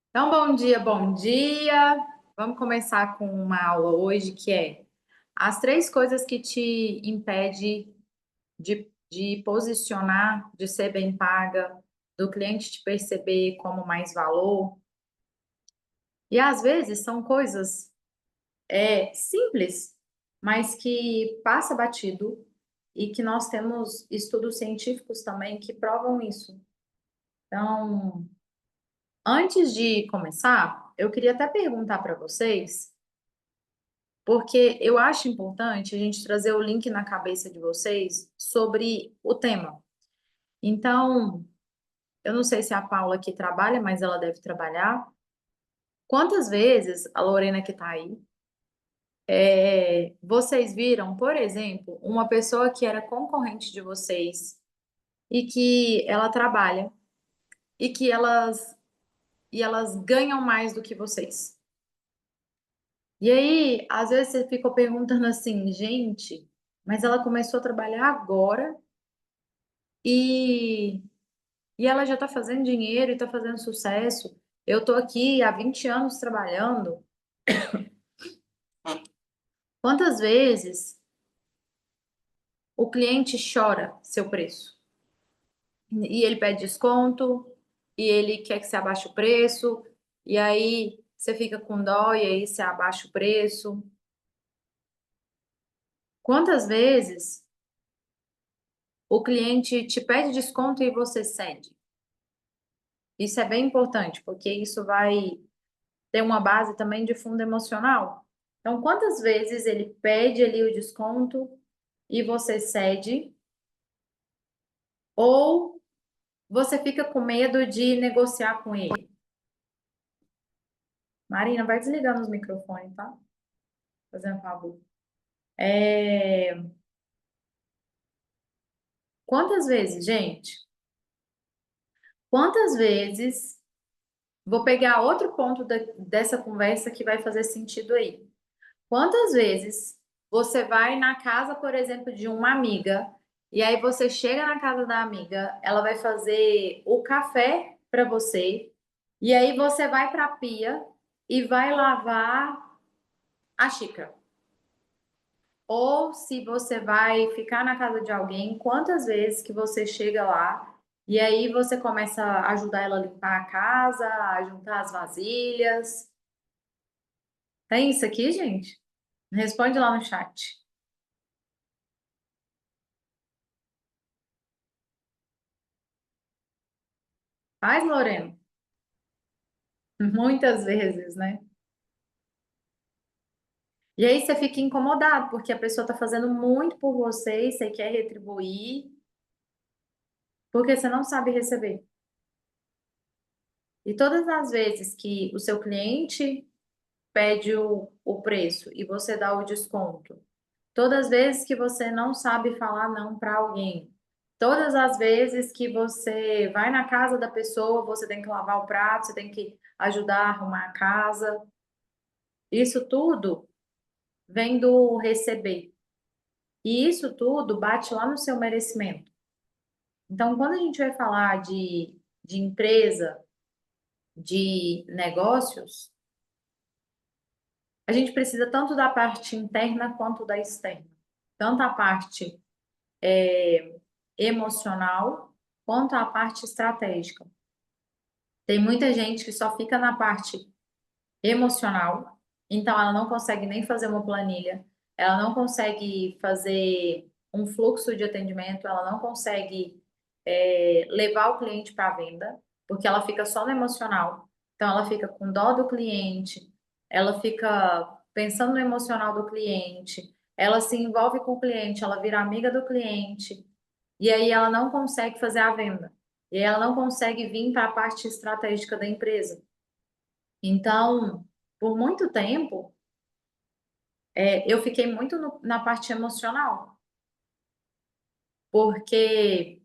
Então, bom dia, bom dia. Vamos começar com uma aula hoje que é as três coisas que te impede de posicionar, de ser bem paga, do cliente te perceber como mais valor. E às vezes são coisas simples, mas que passa batido e que nós temos estudos científicos também que provam isso. Então, antes de começar, eu queria até perguntar para vocês. Porque eu acho importante a gente trazer o link na cabeça de vocês sobre o tema. Então, eu não sei se a Paula aqui trabalha, mas ela deve trabalhar. Quantas vezes a Lorena que está aí, vocês viram, por exemplo, uma pessoa que era concorrente de vocês e que ela trabalha e que elas ganham mais do que vocês? E aí, às vezes você ficou perguntando assim, gente, mas ela começou a trabalhar agora e ela já está fazendo dinheiro e está fazendo sucesso. Eu estou aqui há 20 anos trabalhando. Quantas vezes o cliente chora seu preço? E ele pede desconto, e ele quer que você abaixe o preço, e aí você fica com dó, e aí você abaixa o preço. Quantas vezes o cliente te pede desconto e você cede? Isso é bem importante, porque isso vai ter uma base também de fundo emocional. Então, quantas vezes ele pede ali o desconto e você cede, ou você fica com medo de negociar com ele? Marina, vai desligando os microfones, tá? Fazendo um favor. É... Quantas vezes, gente? Quantas vezes? Vou pegar outro ponto dessa conversa que vai fazer sentido aí. Quantas vezes você vai na casa, por exemplo, de uma amiga, e aí você chega na casa da amiga, ela vai fazer o café para você, e aí você vai para a pia e vai lavar a xícara. Ou se você vai ficar na casa de alguém, quantas vezes que você chega lá e aí você começa a ajudar ela a limpar a casa, a juntar as vasilhas. Tem isso aqui, gente? Responde lá no chat. Faz, Lorena? Muitas vezes, né? E aí você fica incomodado, porque a pessoa está fazendo muito por você e você quer retribuir, porque você não sabe receber. E todas as vezes que o seu cliente pede o preço e você dá o desconto, todas as vezes que você não sabe falar não para alguém, todas as vezes que você vai na casa da pessoa, você tem que lavar o prato, você tem que ajudar a arrumar a casa, isso tudo vem do receber. E isso tudo bate lá no seu merecimento. Então, quando a gente vai falar de empresa, de negócios, a gente precisa tanto da parte interna quanto da externa. Tanto a parte emocional quanto a parte estratégica. Tem muita gente que só fica na parte emocional, então ela não consegue nem fazer uma planilha, ela não consegue fazer um fluxo de atendimento, ela não consegue levar o cliente para a venda, porque ela fica só no emocional. Então ela fica com dó do cliente, ela fica pensando no emocional do cliente, ela se envolve com o cliente, ela vira amiga do cliente, e aí ela não consegue fazer a venda. E aí ela não consegue vir para a parte estratégica da empresa. Então, por muito tempo, eu fiquei muito na parte emocional, porque,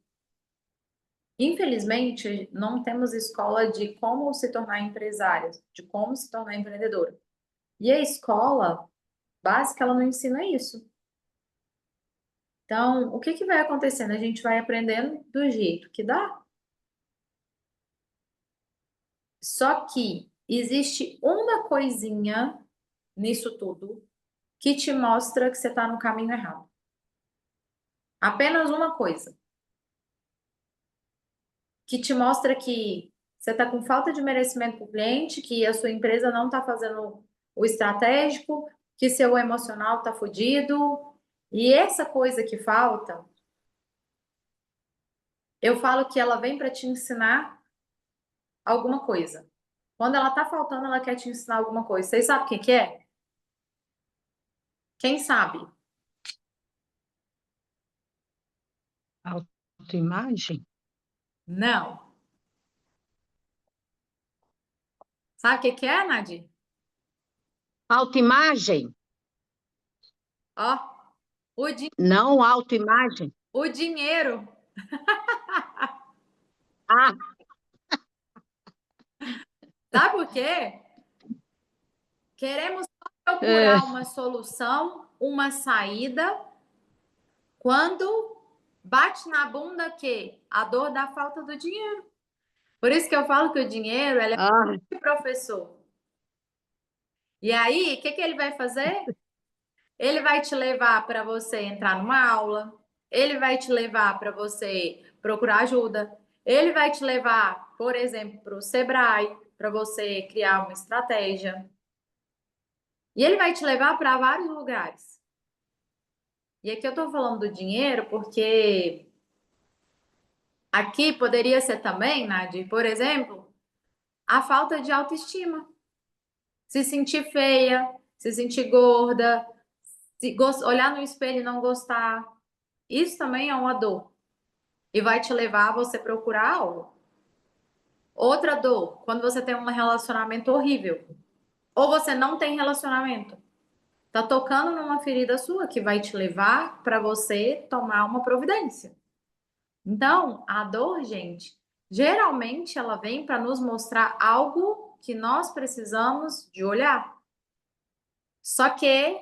infelizmente, não temos escola de como se tornar empresária, de como se tornar empreendedora. E a escola básica, ela não ensina isso. Então, o que que vai acontecendo? A gente vai aprendendo do jeito que dá. Só que existe uma coisinha nisso tudo que te mostra que você está no caminho errado. Apenas uma coisa. Que te mostra que você está com falta de merecimento para o cliente, que a sua empresa não está fazendo o estratégico, que seu emocional está fodido. E essa coisa que falta, eu falo que ela vem para te ensinar alguma coisa. Quando ela está faltando, ela quer te ensinar alguma coisa. Vocês sabem o que que é? Quem sabe? Autoimagem? Não. Sabe o que que é, Nadir? Autoimagem? Ó, Não autoimagem? o dinheiro. Ah, Sabe por quê? Queremos é, procurar uma solução, uma saída, quando bate na bunda que a dor da falta do dinheiro. Por isso que eu falo que o dinheiro ele ah, é professor. E aí, o que que ele vai fazer? Ele vai te levar para você entrar numa aula, ele vai te levar para você procurar ajuda, ele vai te levar, por exemplo, para o Sebrae, para você criar uma estratégia. E ele vai te levar para vários lugares. E aqui eu estou falando do dinheiro porque aqui poderia ser também, Nadir, por exemplo, a falta de autoestima. Se sentir feia, se sentir gorda, olhar no espelho e não gostar. Isso também é uma dor. E vai te levar a você procurar algo. Outra dor, quando você tem um relacionamento horrível. Ou você não tem relacionamento. Tá tocando numa ferida sua que vai te levar para você tomar uma providência. Então, a dor, gente, geralmente ela vem para nos mostrar algo que nós precisamos de olhar. Só que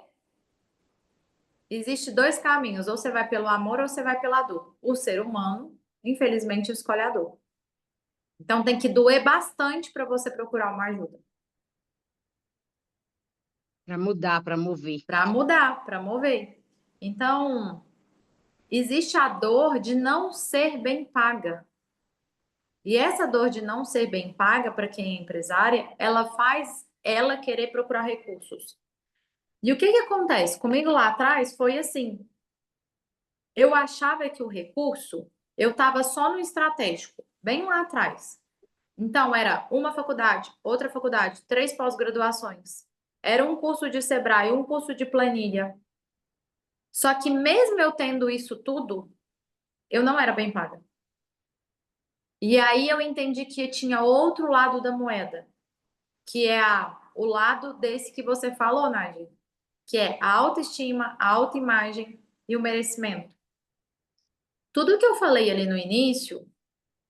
existe dois caminhos, ou você vai pelo amor ou você vai pela dor. O ser humano, infelizmente, escolhe a dor. Então tem que doer bastante para você procurar uma ajuda, para mudar, para mover. para mudar, para mover. Então, existe a dor de não ser bem paga. E essa dor de não ser bem paga para quem é empresária, ela faz ela querer procurar recursos. E o que que acontece? Comigo lá atrás foi assim, eu achava que o recurso, eu estava só no estratégico, bem lá atrás. Então era uma faculdade, 3 pós-graduações. Era um curso de Sebrae, um curso de planilha. Só que mesmo eu tendo isso tudo, eu não era bem paga. E aí eu entendi que tinha outro lado da moeda, que é o lado desse que você falou, Nádia, que é a autoestima, a autoimagem e o merecimento. Tudo que eu falei ali no início,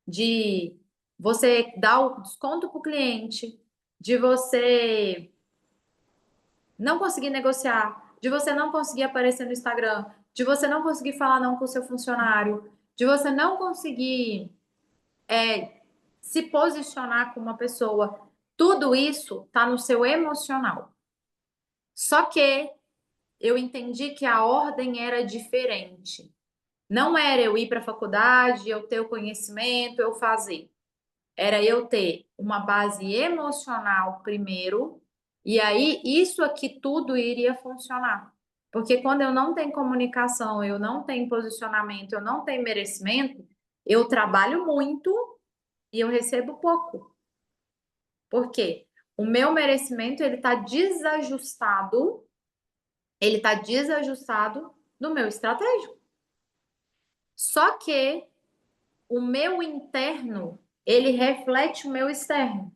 de você dar o desconto para o cliente, de você não conseguir negociar, de você não conseguir aparecer no Instagram, de você não conseguir falar não com o seu funcionário, de você não conseguir se posicionar com uma pessoa, tudo isso está no seu emocional. Só que eu entendi que a ordem era diferente. Não era eu ir para a faculdade, eu ter o conhecimento, eu fazer. Era eu ter uma base emocional primeiro, e aí isso aqui tudo iria funcionar. Porque quando eu não tenho comunicação, eu não tenho posicionamento, eu não tenho merecimento, eu trabalho muito e eu recebo pouco. Por quê? O meu merecimento ele está desajustado no meu estratégico. Só que o meu interno, ele reflete o meu externo.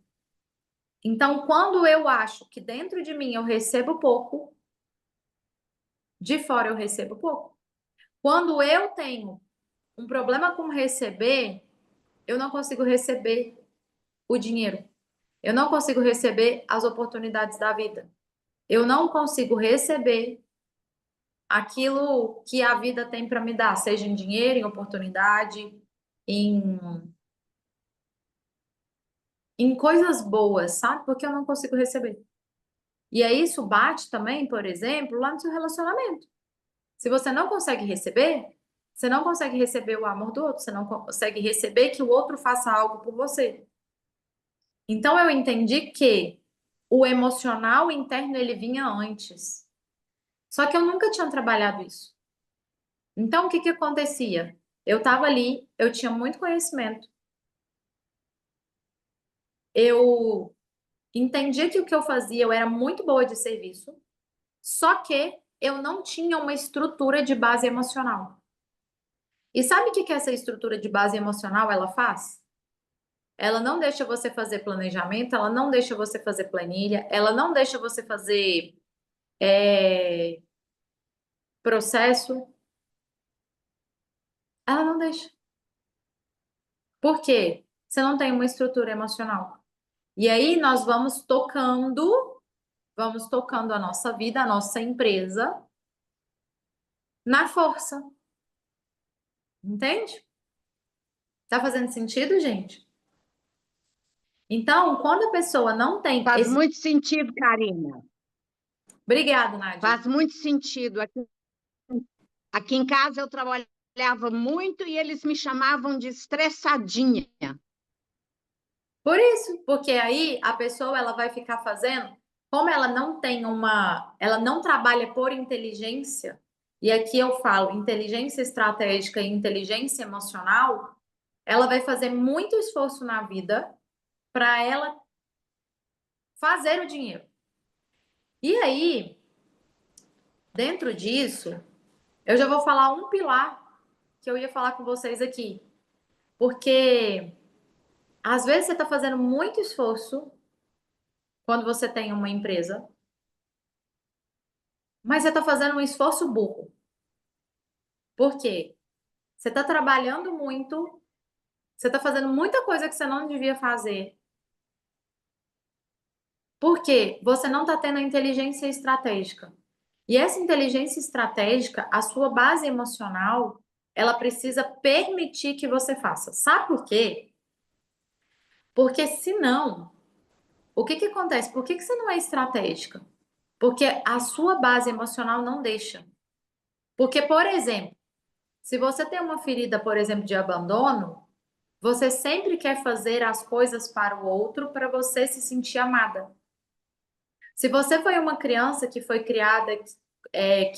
Então, quando eu acho que dentro de mim eu recebo pouco, de fora eu recebo pouco. Quando eu tenho um problema com receber, eu não consigo receber o dinheiro. Eu não consigo receber as oportunidades da vida. Eu não consigo receber aquilo que a vida tem para me dar, seja em dinheiro, em oportunidade, em em coisas boas, sabe? Porque eu não consigo receber. E aí isso bate também, por exemplo, lá no seu relacionamento. Se você não consegue receber, você não consegue receber o amor do outro, você não consegue receber que o outro faça algo por você. Então eu entendi que o emocional interno ele vinha antes. Só que eu nunca tinha trabalhado isso. Então o que que acontecia? Eu estava ali, eu tinha muito conhecimento. Eu entendia que o que eu fazia eu era muito boa de serviço, só que eu não tinha uma estrutura de base emocional. E sabe o que que essa estrutura de base emocional ela faz? Ela não deixa você fazer planejamento, ela não deixa você fazer planilha, ela não deixa você fazer processo, ela não deixa. Por quê? Você não tem uma estrutura emocional. E aí nós vamos tocando a nossa vida, a nossa empresa na força. Entende? Tá fazendo sentido, gente? Então, quando a pessoa não tem Faz esse. muito sentido, Karina. Obrigado, Nádia. Faz muito sentido. Aqui em casa eu trabalhava muito e eles me chamavam de estressadinha. Por isso, porque aí a pessoa ela vai ficar fazendo, como ela não tem ela não trabalha por inteligência, e aqui eu falo inteligência estratégica e inteligência emocional, ela vai fazer muito esforço na vida para ela fazer o dinheiro. E aí, dentro disso, eu já vou falar um pilar que eu ia falar com vocês aqui, porque às vezes você está fazendo muito esforço quando você tem uma empresa, mas você está fazendo um esforço burro. Por quê? Você está trabalhando muito, você está fazendo muita coisa que você não devia fazer. Por quê? Você não está tendo a inteligência estratégica. E essa inteligência estratégica, a sua base emocional, ela precisa permitir que você faça. Sabe por quê? Porque senão, o que que acontece? Por que que você não é estratégica? Porque a sua base emocional não deixa. Porque, por exemplo, se você tem uma ferida, por exemplo, de abandono, você sempre quer fazer as coisas para o outro para você se sentir amada. Se você foi uma criança que foi criada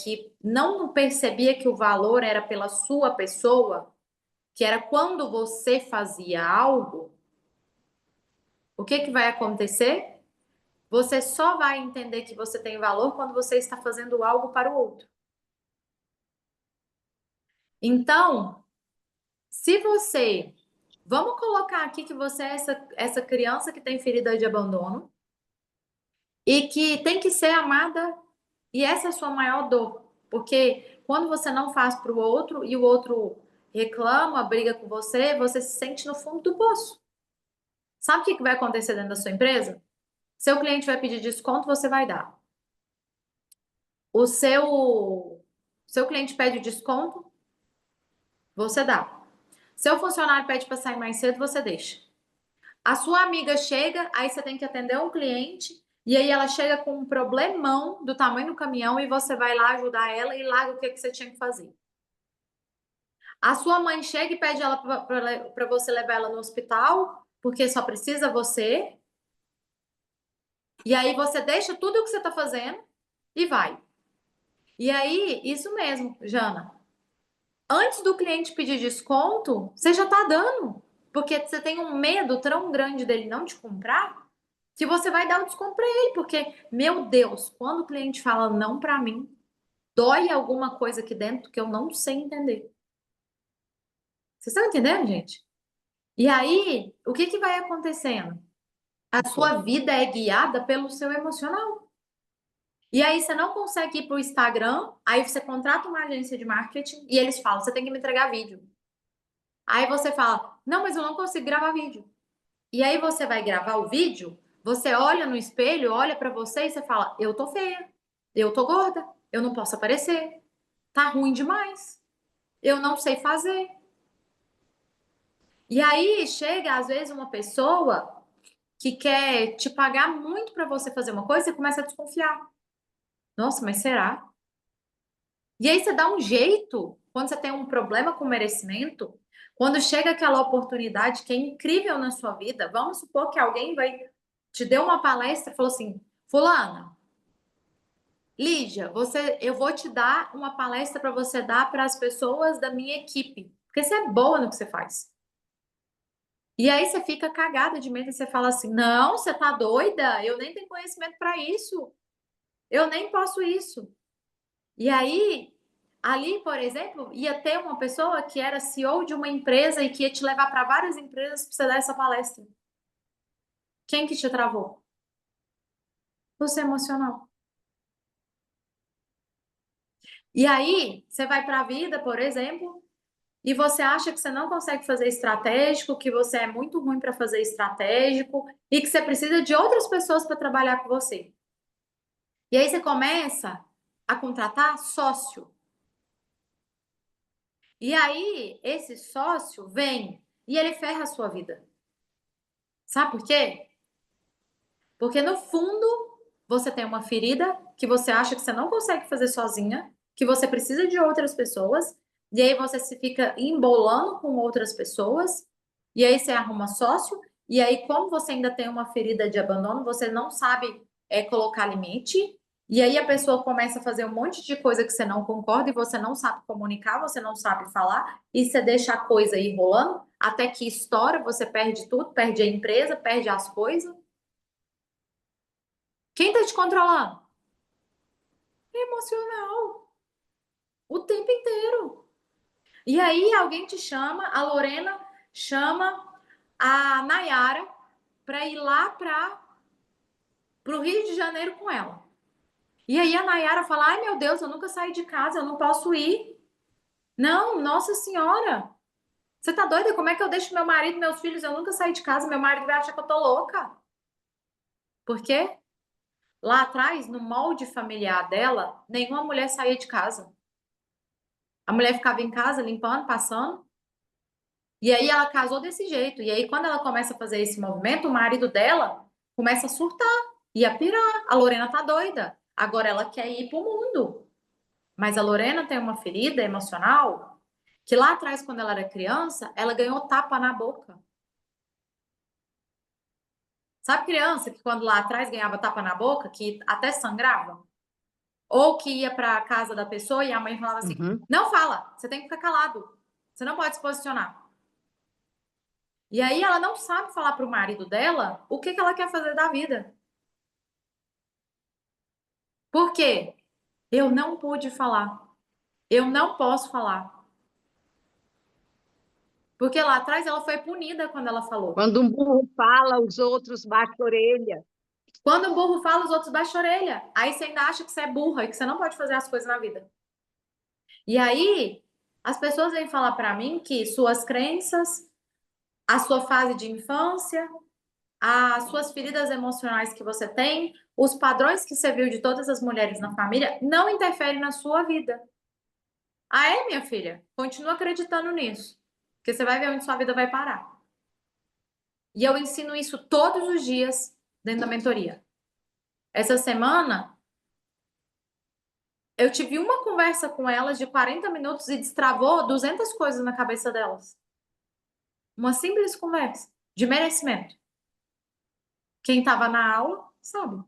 que não percebia que o valor era pela sua pessoa, que era quando você fazia algo, o que que vai acontecer? Você só vai entender que você tem valor quando você está fazendo algo para o outro. Então, se você. Vamos colocar aqui que você é essa criança que tem ferida de abandono e que tem que ser amada, e essa é a sua maior dor. Porque quando você não faz para o outro e o outro reclama, briga com você, você se sente no fundo do poço. Sabe o que vai acontecer dentro da sua empresa? Seu cliente vai pedir desconto, você vai dar. O seu cliente pede desconto, você dá. Seu funcionário pede para sair mais cedo, você deixa. A sua amiga chega, aí você tem que atender um cliente, e aí ela chega com um problemão do tamanho do caminhão e você vai lá ajudar ela e larga o que que você tinha que fazer. A sua mãe chega e pede ela para você levar ela no hospital, porque só precisa você. E aí você deixa tudo o que você está fazendo e vai. E aí, isso mesmo, Jana. Antes do cliente pedir desconto, você já está dando. Porque você tem um medo tão grande dele não te comprar, que você vai dar o desconto para ele. Porque, meu Deus, quando o cliente fala não para mim, dói alguma coisa aqui dentro que eu não sei entender. Vocês estão entendendo, gente? E aí, o que que vai acontecendo? A sua vida é guiada pelo seu emocional. E aí você não consegue ir para o Instagram, aí você contrata uma agência de marketing e eles falam, você tem que me entregar vídeo. Aí você fala, não, mas eu não consigo gravar vídeo. E aí você vai gravar o vídeo, você olha no espelho, olha para você e você fala, eu tô feia, eu tô gorda, eu não posso aparecer, tá ruim demais, eu não sei fazer. E aí chega às vezes uma pessoa que quer te pagar muito para você fazer uma coisa, você começa a desconfiar. Nossa, mas será? E aí você dá um jeito, quando você tem um problema com merecimento, quando chega aquela oportunidade que é incrível na sua vida, vamos supor que alguém te deu uma palestra e falou assim: Fulana, Lídia, eu vou te dar uma palestra para você dar para as pessoas da minha equipe, porque você é boa no que você faz. E aí você fica cagada de medo e você fala assim: não, você tá doida? Eu nem tenho conhecimento para isso. Eu nem posso isso. E aí, ali, por exemplo, ia ter uma pessoa que era CEO de uma empresa e que ia te levar para várias empresas para você dar essa palestra. Quem que te travou? Você emocional. E aí, você vai para a vida, por exemplo, e você acha que você não consegue fazer estratégico, que você é muito ruim para fazer estratégico e que você precisa de outras pessoas para trabalhar com você. E aí você começa a contratar sócio. E aí esse sócio vem e ele ferra a sua vida. Sabe por quê? Porque no fundo você tem uma ferida que você acha que você não consegue fazer sozinha, que você precisa de outras pessoas, e aí você se fica embolando com outras pessoas, e aí você arruma sócio, e aí como você ainda tem uma ferida de abandono, você não sabe colocar limite, e aí a pessoa começa a fazer um monte de coisa que você não concorda e você não sabe comunicar, você não sabe falar, e você deixa a coisa ir rolando até que estoura, você perde tudo, perde a empresa, perde as coisas. Quem tá te controlando? Emocional. O tempo inteiro. E aí alguém te chama, a Lorena chama a Nayara para ir lá para o Rio de Janeiro com ela. E aí a Nayara fala: ai meu Deus, eu nunca saí de casa, eu não posso ir. Não, nossa senhora, você tá doida? Como é que eu deixo meu marido e meus filhos? Eu nunca saí de casa, meu marido vai achar que eu tô louca. Por quê? Lá atrás, no molde familiar dela, nenhuma mulher saía de casa. A mulher ficava em casa limpando, passando. E aí ela casou desse jeito. E aí, quando ela começa a fazer esse movimento, o marido dela começa a surtar e a pirar. A Lorena tá doida. Agora ela quer ir pro mundo. Mas a Lorena tem uma ferida emocional que lá atrás, quando ela era criança, ela ganhou tapa na boca. Sabe criança que quando lá atrás ganhava tapa na boca, que até sangrava? Ou que ia para a casa da pessoa e a mãe falava assim: Uhum. não fala, você tem que ficar calado. Você não pode se posicionar. E aí ela não sabe falar para o marido dela o que ela quer fazer da vida. Por quê? Eu não pude falar. Eu não posso falar. Porque lá atrás ela foi punida quando ela falou. Quando um burro fala, os outros batem a orelha. Quando o burro fala, os outros baixam a orelha. Aí você ainda acha que você é burra e que você não pode fazer as coisas na vida. E aí as pessoas vêm falar para mim que suas crenças, a sua fase de infância, as suas feridas emocionais que você tem, os padrões que você viu de todas as mulheres na família, não interferem na sua vida. Ah, é, minha filha? Continua acreditando nisso, porque você vai ver onde sua vida vai parar. E eu ensino isso todos os dias dentro da mentoria. Essa semana, eu tive uma conversa com elas de 40 minutos e destravou 200 coisas na cabeça delas. Uma simples conversa de merecimento. Quem estava na aula, sabe?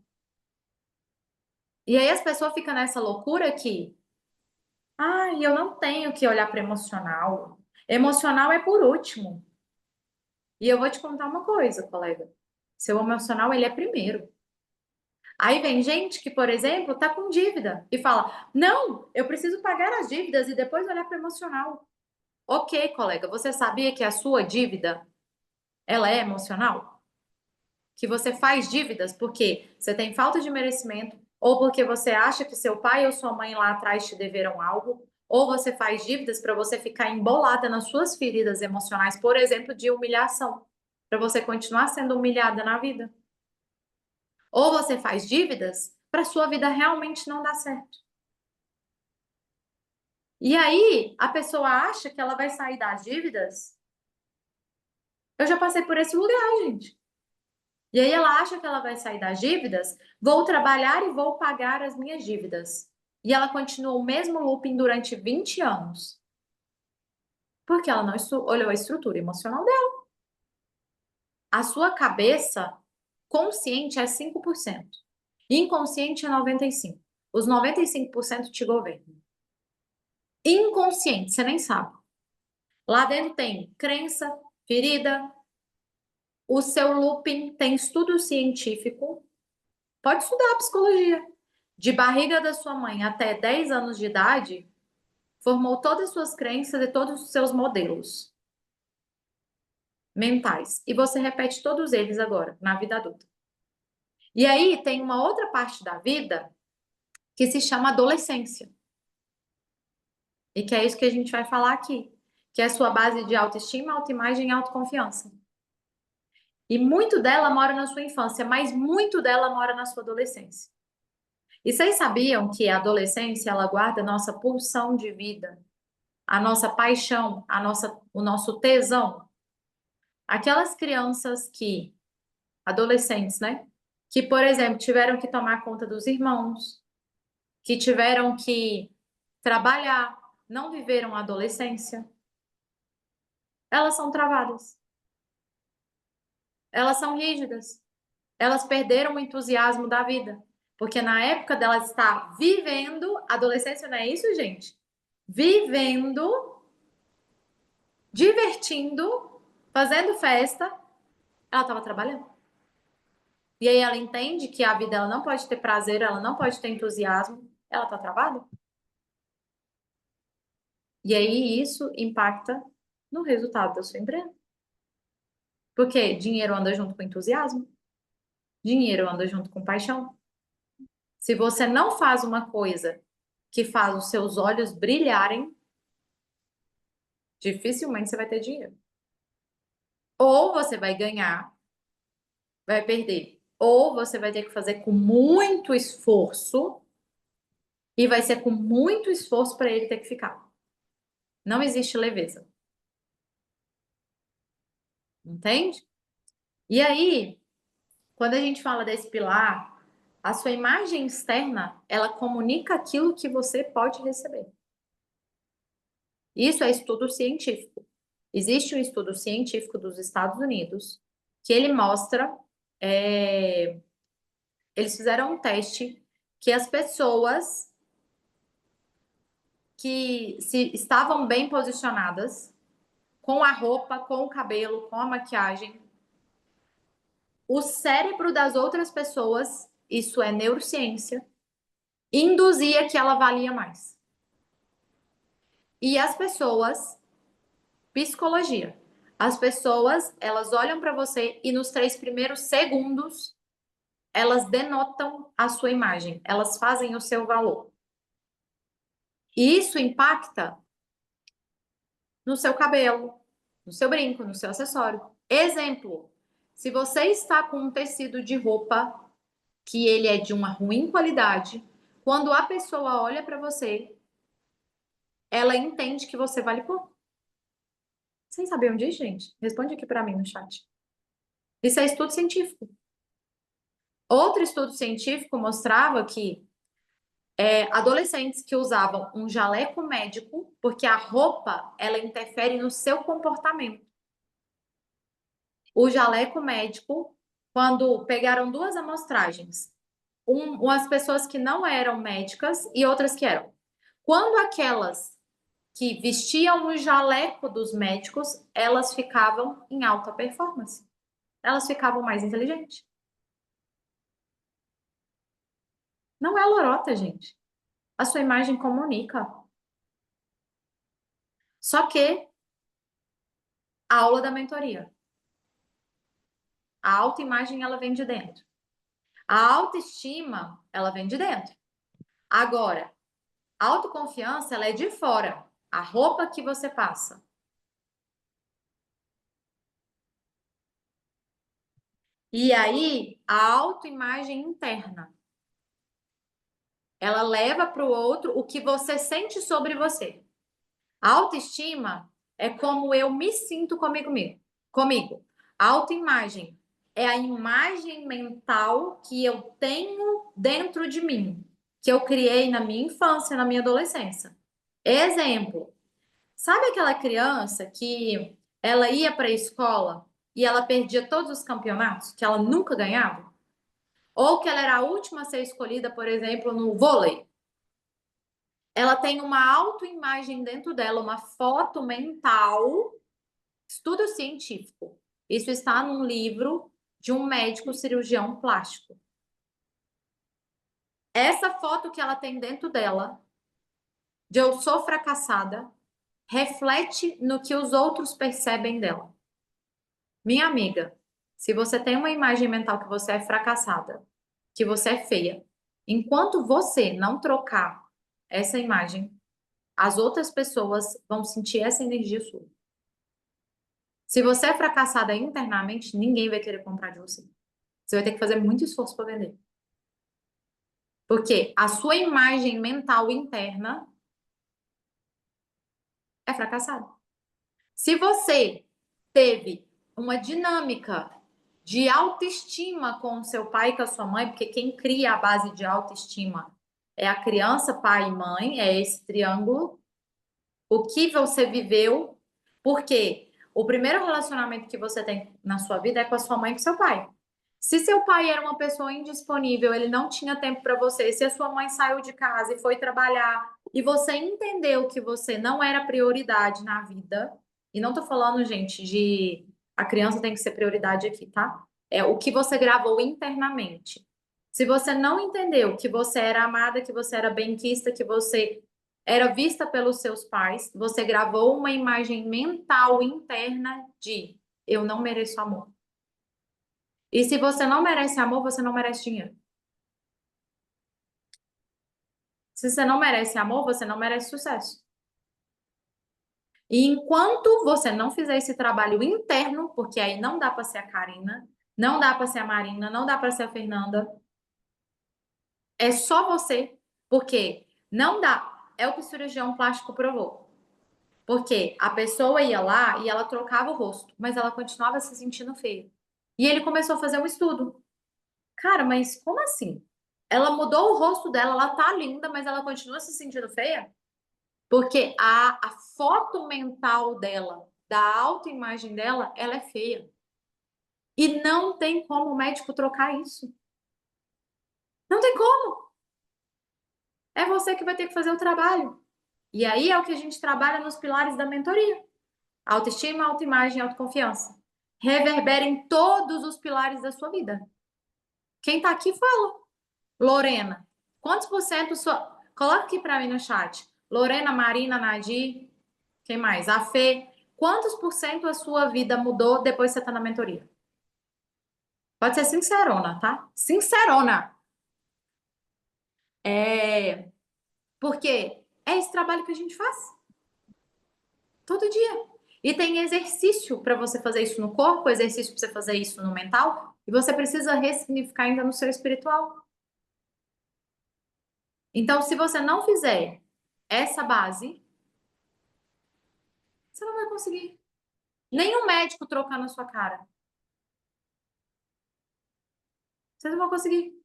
E aí as pessoas ficam nessa loucura que, eu não tenho que olhar para emocional. Emocional é por último. E eu vou te contar uma coisa, colega. Seu emocional, ele é primeiro. Aí vem gente que, por exemplo, tá com dívida e fala: não, eu preciso pagar as dívidas e depois olhar para o emocional. Ok, colega, você sabia que a sua dívida, ela é emocional? Que você faz dívidas porque você tem falta de merecimento, ou porque você acha que seu pai ou sua mãe lá atrás te deveram algo, ou você faz dívidas para você ficar embolada nas suas feridas emocionais, por exemplo, de humilhação, para você continuar sendo humilhada na vida. Ou você faz dívidas para sua vida realmente não dar certo. E aí, a pessoa acha que ela vai sair das dívidas. Eu já passei por esse lugar, gente. E aí ela acha que ela vai sair das dívidas, vou trabalhar e vou pagar as minhas dívidas. E ela continua o mesmo looping durante 20 anos. Porque ela não olhou a estrutura emocional dela. A sua cabeça consciente é 5%. Inconsciente é 95%. Os 95% te governam. Inconsciente, você nem sabe. Lá dentro tem crença, ferida. O seu looping tem estudo científico. Pode estudar psicologia. De barriga da sua mãe até 10 anos de idade, formou todas as suas crenças e todos os seus modelos mentais. E você repete todos eles agora, na vida adulta. E aí tem uma outra parte da vida que se chama adolescência. E que é isso que a gente vai falar aqui. Que é a sua base de autoestima, autoimagem e autoconfiança. E muito dela mora na sua infância, mas muito dela mora na sua adolescência. E vocês sabiam que a adolescência, ela guarda a nossa pulsão de vida, a nossa paixão, o nosso tesão? Aquelas crianças que, adolescentes, né? Que, por exemplo, tiveram que tomar conta dos irmãos, que tiveram que trabalhar, não viveram a adolescência, elas são travadas, elas são rígidas, elas perderam o entusiasmo da vida, porque na época dela estar vivendo, adolescência não é isso, gente? Vivendo, divertindo, fazendo festa, ela estava trabalhando. E aí ela entende que a vida ela não pode ter prazer, ela não pode ter entusiasmo, ela está travada. E aí isso impacta no resultado da sua empresa. Porque dinheiro anda junto com entusiasmo, dinheiro anda junto com paixão. Se você não faz uma coisa que faz os seus olhos brilharem, dificilmente você vai ter dinheiro. Ou você vai ganhar, vai perder. Ou você vai ter que fazer com muito esforço e vai ser com muito esforço para ele ter que ficar. Não existe leveza. Entende? E aí, quando a gente fala desse pilar, a sua imagem externa, ela comunica aquilo que você pode receber. Isso é estudo científico. Existe um estudo científico dos Estados Unidos que ele mostra, eles fizeram um teste que as pessoas que se estavam bem posicionadas, com a roupa, com o cabelo, com a maquiagem, o cérebro das outras pessoas, isso é neurociência, induzia que ela valia mais. E as pessoas, psicologia, as pessoas, elas olham para você e nos 3 primeiros segundos, elas denotam a sua imagem, elas fazem o seu valor. E isso impacta no seu cabelo, no seu brinco, no seu acessório. Exemplo, se você está com um tecido de roupa que ele é de uma ruim qualidade, quando a pessoa olha para você, ela entende que você vale pouco. Vocês sabiam disso, gente? Responde aqui para mim no chat. Isso é estudo científico. Outro estudo científico mostrava que adolescentes que usavam um jaleco médico, porque a roupa ela interfere no seu comportamento. O jaleco médico, quando pegaram 2 amostragens, umas pessoas que não eram médicas e outras que eram. Quando aquelas que vestiam o jaleco dos médicos, elas ficavam em alta performance. Elas ficavam mais inteligentes. Não é lorota, gente. A sua imagem comunica. Só que a aula da mentoria. A autoimagem, ela vem de dentro. A autoestima, ela vem de dentro. Agora, a autoconfiança, ela é de fora. A roupa que você passa. E aí, a autoimagem interna. Ela leva para o outro o que você sente sobre você. A autoestima é como eu me sinto comigo. A autoimagem é a imagem mental que eu tenho dentro de mim, que eu criei na minha infância, na minha adolescência. Exemplo, sabe aquela criança que ela ia para a escola e ela perdia todos os campeonatos, que ela nunca ganhava? Ou que ela era a última a ser escolhida, por exemplo, no vôlei? Ela tem uma autoimagem dentro dela, uma foto mental, estudo científico. Isso está num livro de um médico cirurgião plástico. Essa foto que ela tem dentro dela, de eu sou fracassada, reflete no que os outros percebem dela. Minha amiga, se você tem uma imagem mental que você é fracassada, que você é feia, enquanto você não trocar essa imagem, as outras pessoas vão sentir essa energia sua. Se você é fracassada internamente, ninguém vai querer comprar de você. Você vai ter que fazer muito esforço para vender. Porque a sua imagem mental interna é fracassada. Se você teve uma dinâmica de autoestima com o seu pai e com a sua mãe, porque quem cria a base de autoestima é a criança, pai e mãe, é esse triângulo. O que você viveu, porque o primeiro relacionamento que você tem na sua vida é com a sua mãe e com seu pai. Se seu pai era uma pessoa indisponível, ele não tinha tempo para você, se a sua mãe saiu de casa e foi trabalhar e você entendeu que você não era prioridade na vida, e não tô falando, gente, de a criança tem que ser prioridade aqui, tá? É o que você gravou internamente. Se você não entendeu que você era amada, que você era benquista, que você era vista pelos seus pais, você gravou uma imagem mental interna de eu não mereço amor. E se você não merece amor, você não merece dinheiro. Se você não merece amor, você não merece sucesso. E enquanto você não fizer esse trabalho interno, porque aí não dá para ser a Karina, não dá para ser a Marina, não dá para ser a Fernanda, é só você, porque não dá. É o que o cirurgião plástico provou. Porque a pessoa ia lá e ela trocava o rosto, mas ela continuava se sentindo feia. E ele começou a fazer um estudo. Cara, mas como assim? Ela mudou o rosto dela, ela tá linda, mas ela continua se sentindo feia? Porque a foto mental dela, da autoimagem dela, ela é feia. E não tem como o médico trocar isso. Não tem como. É você que vai ter que fazer o trabalho. E aí é o que a gente trabalha nos pilares da mentoria. Autoestima, autoimagem e autoconfiança. Reverbera em todos os pilares da sua vida. Quem tá aqui fala. Lorena, quantos por cento sua... Coloca aqui para mim no chat. Lorena, Marina, Nadir, quem mais? A Fê. Quantos por cento a sua vida mudou depois que você tá na mentoria? Pode ser sincerona, tá? Sincerona. É... Porque é esse trabalho que a gente faz. Todo dia. E tem exercício para você fazer isso no corpo, exercício para você fazer isso no mental, e você precisa ressignificar ainda no seu espiritual. Então, se você não fizer essa base, você não vai conseguir. Nem um médico trocar na sua cara. Vocês não vão conseguir.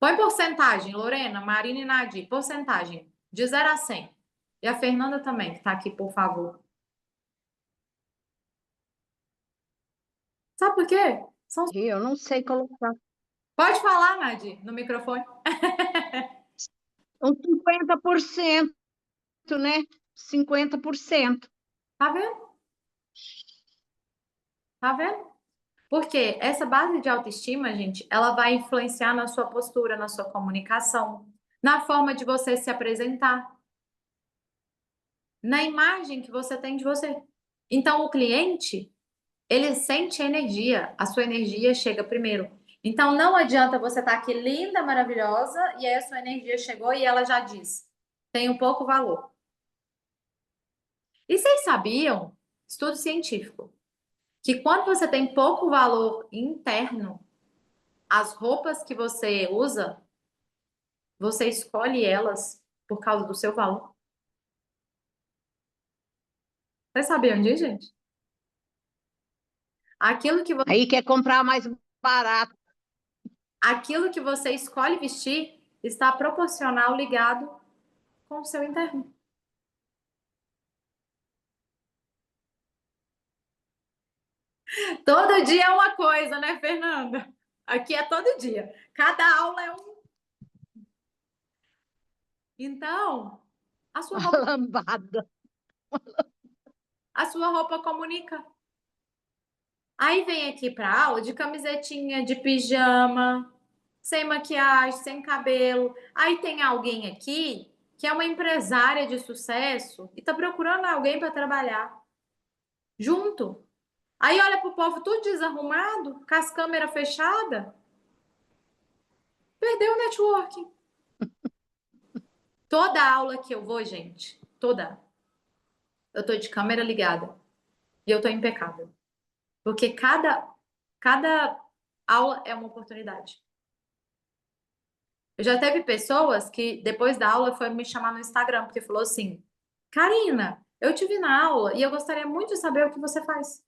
Põe porcentagem, Lorena, Marina e Nadir, porcentagem, de 0 a 100. E a Fernanda também, que está aqui, por favor. Sabe por quê? São... Eu não sei colocar. Pode falar, Nadir, no microfone. Uns 50%, né? 50%. Tá vendo? Tá vendo? Porque essa base de autoestima, gente, ela vai influenciar na sua postura, na sua comunicação, na forma de você se apresentar, na imagem que você tem de você. Então, o cliente, ele sente energia, a sua energia chega primeiro. Então, não adianta você estar aqui linda, maravilhosa, e aí a sua energia chegou e ela já diz: tenho pouco valor. E vocês sabiam, estudo científico, que quando você tem pouco valor interno, as roupas que você usa, você escolhe elas por causa do seu valor. Vocês sabiam disso, gente? Aquilo que, Aí quer comprar mais barato. aquilo que você escolhe vestir está proporcional, ligado com o seu interno. Todo dia é uma coisa, né, Fernanda? Aqui é todo dia. Cada aula é um. Então, a sua roupa, Lambada. a sua roupa comunica. Aí vem aqui para aula de camisetinha, de pijama, sem maquiagem, sem cabelo. Aí tem alguém aqui que é uma empresária de sucesso e tá procurando alguém para trabalhar junto. Aí olha pro povo tudo desarrumado, com as câmeras fechadas. Perdeu o networking. Toda aula que eu vou, gente, toda, eu tô de câmera ligada e eu tô impecável. Porque cada aula é uma oportunidade. Eu já teve pessoas que depois da aula foram me chamar no Instagram porque falou assim: "Karina, eu te vi na aula e eu gostaria muito de saber o que você faz".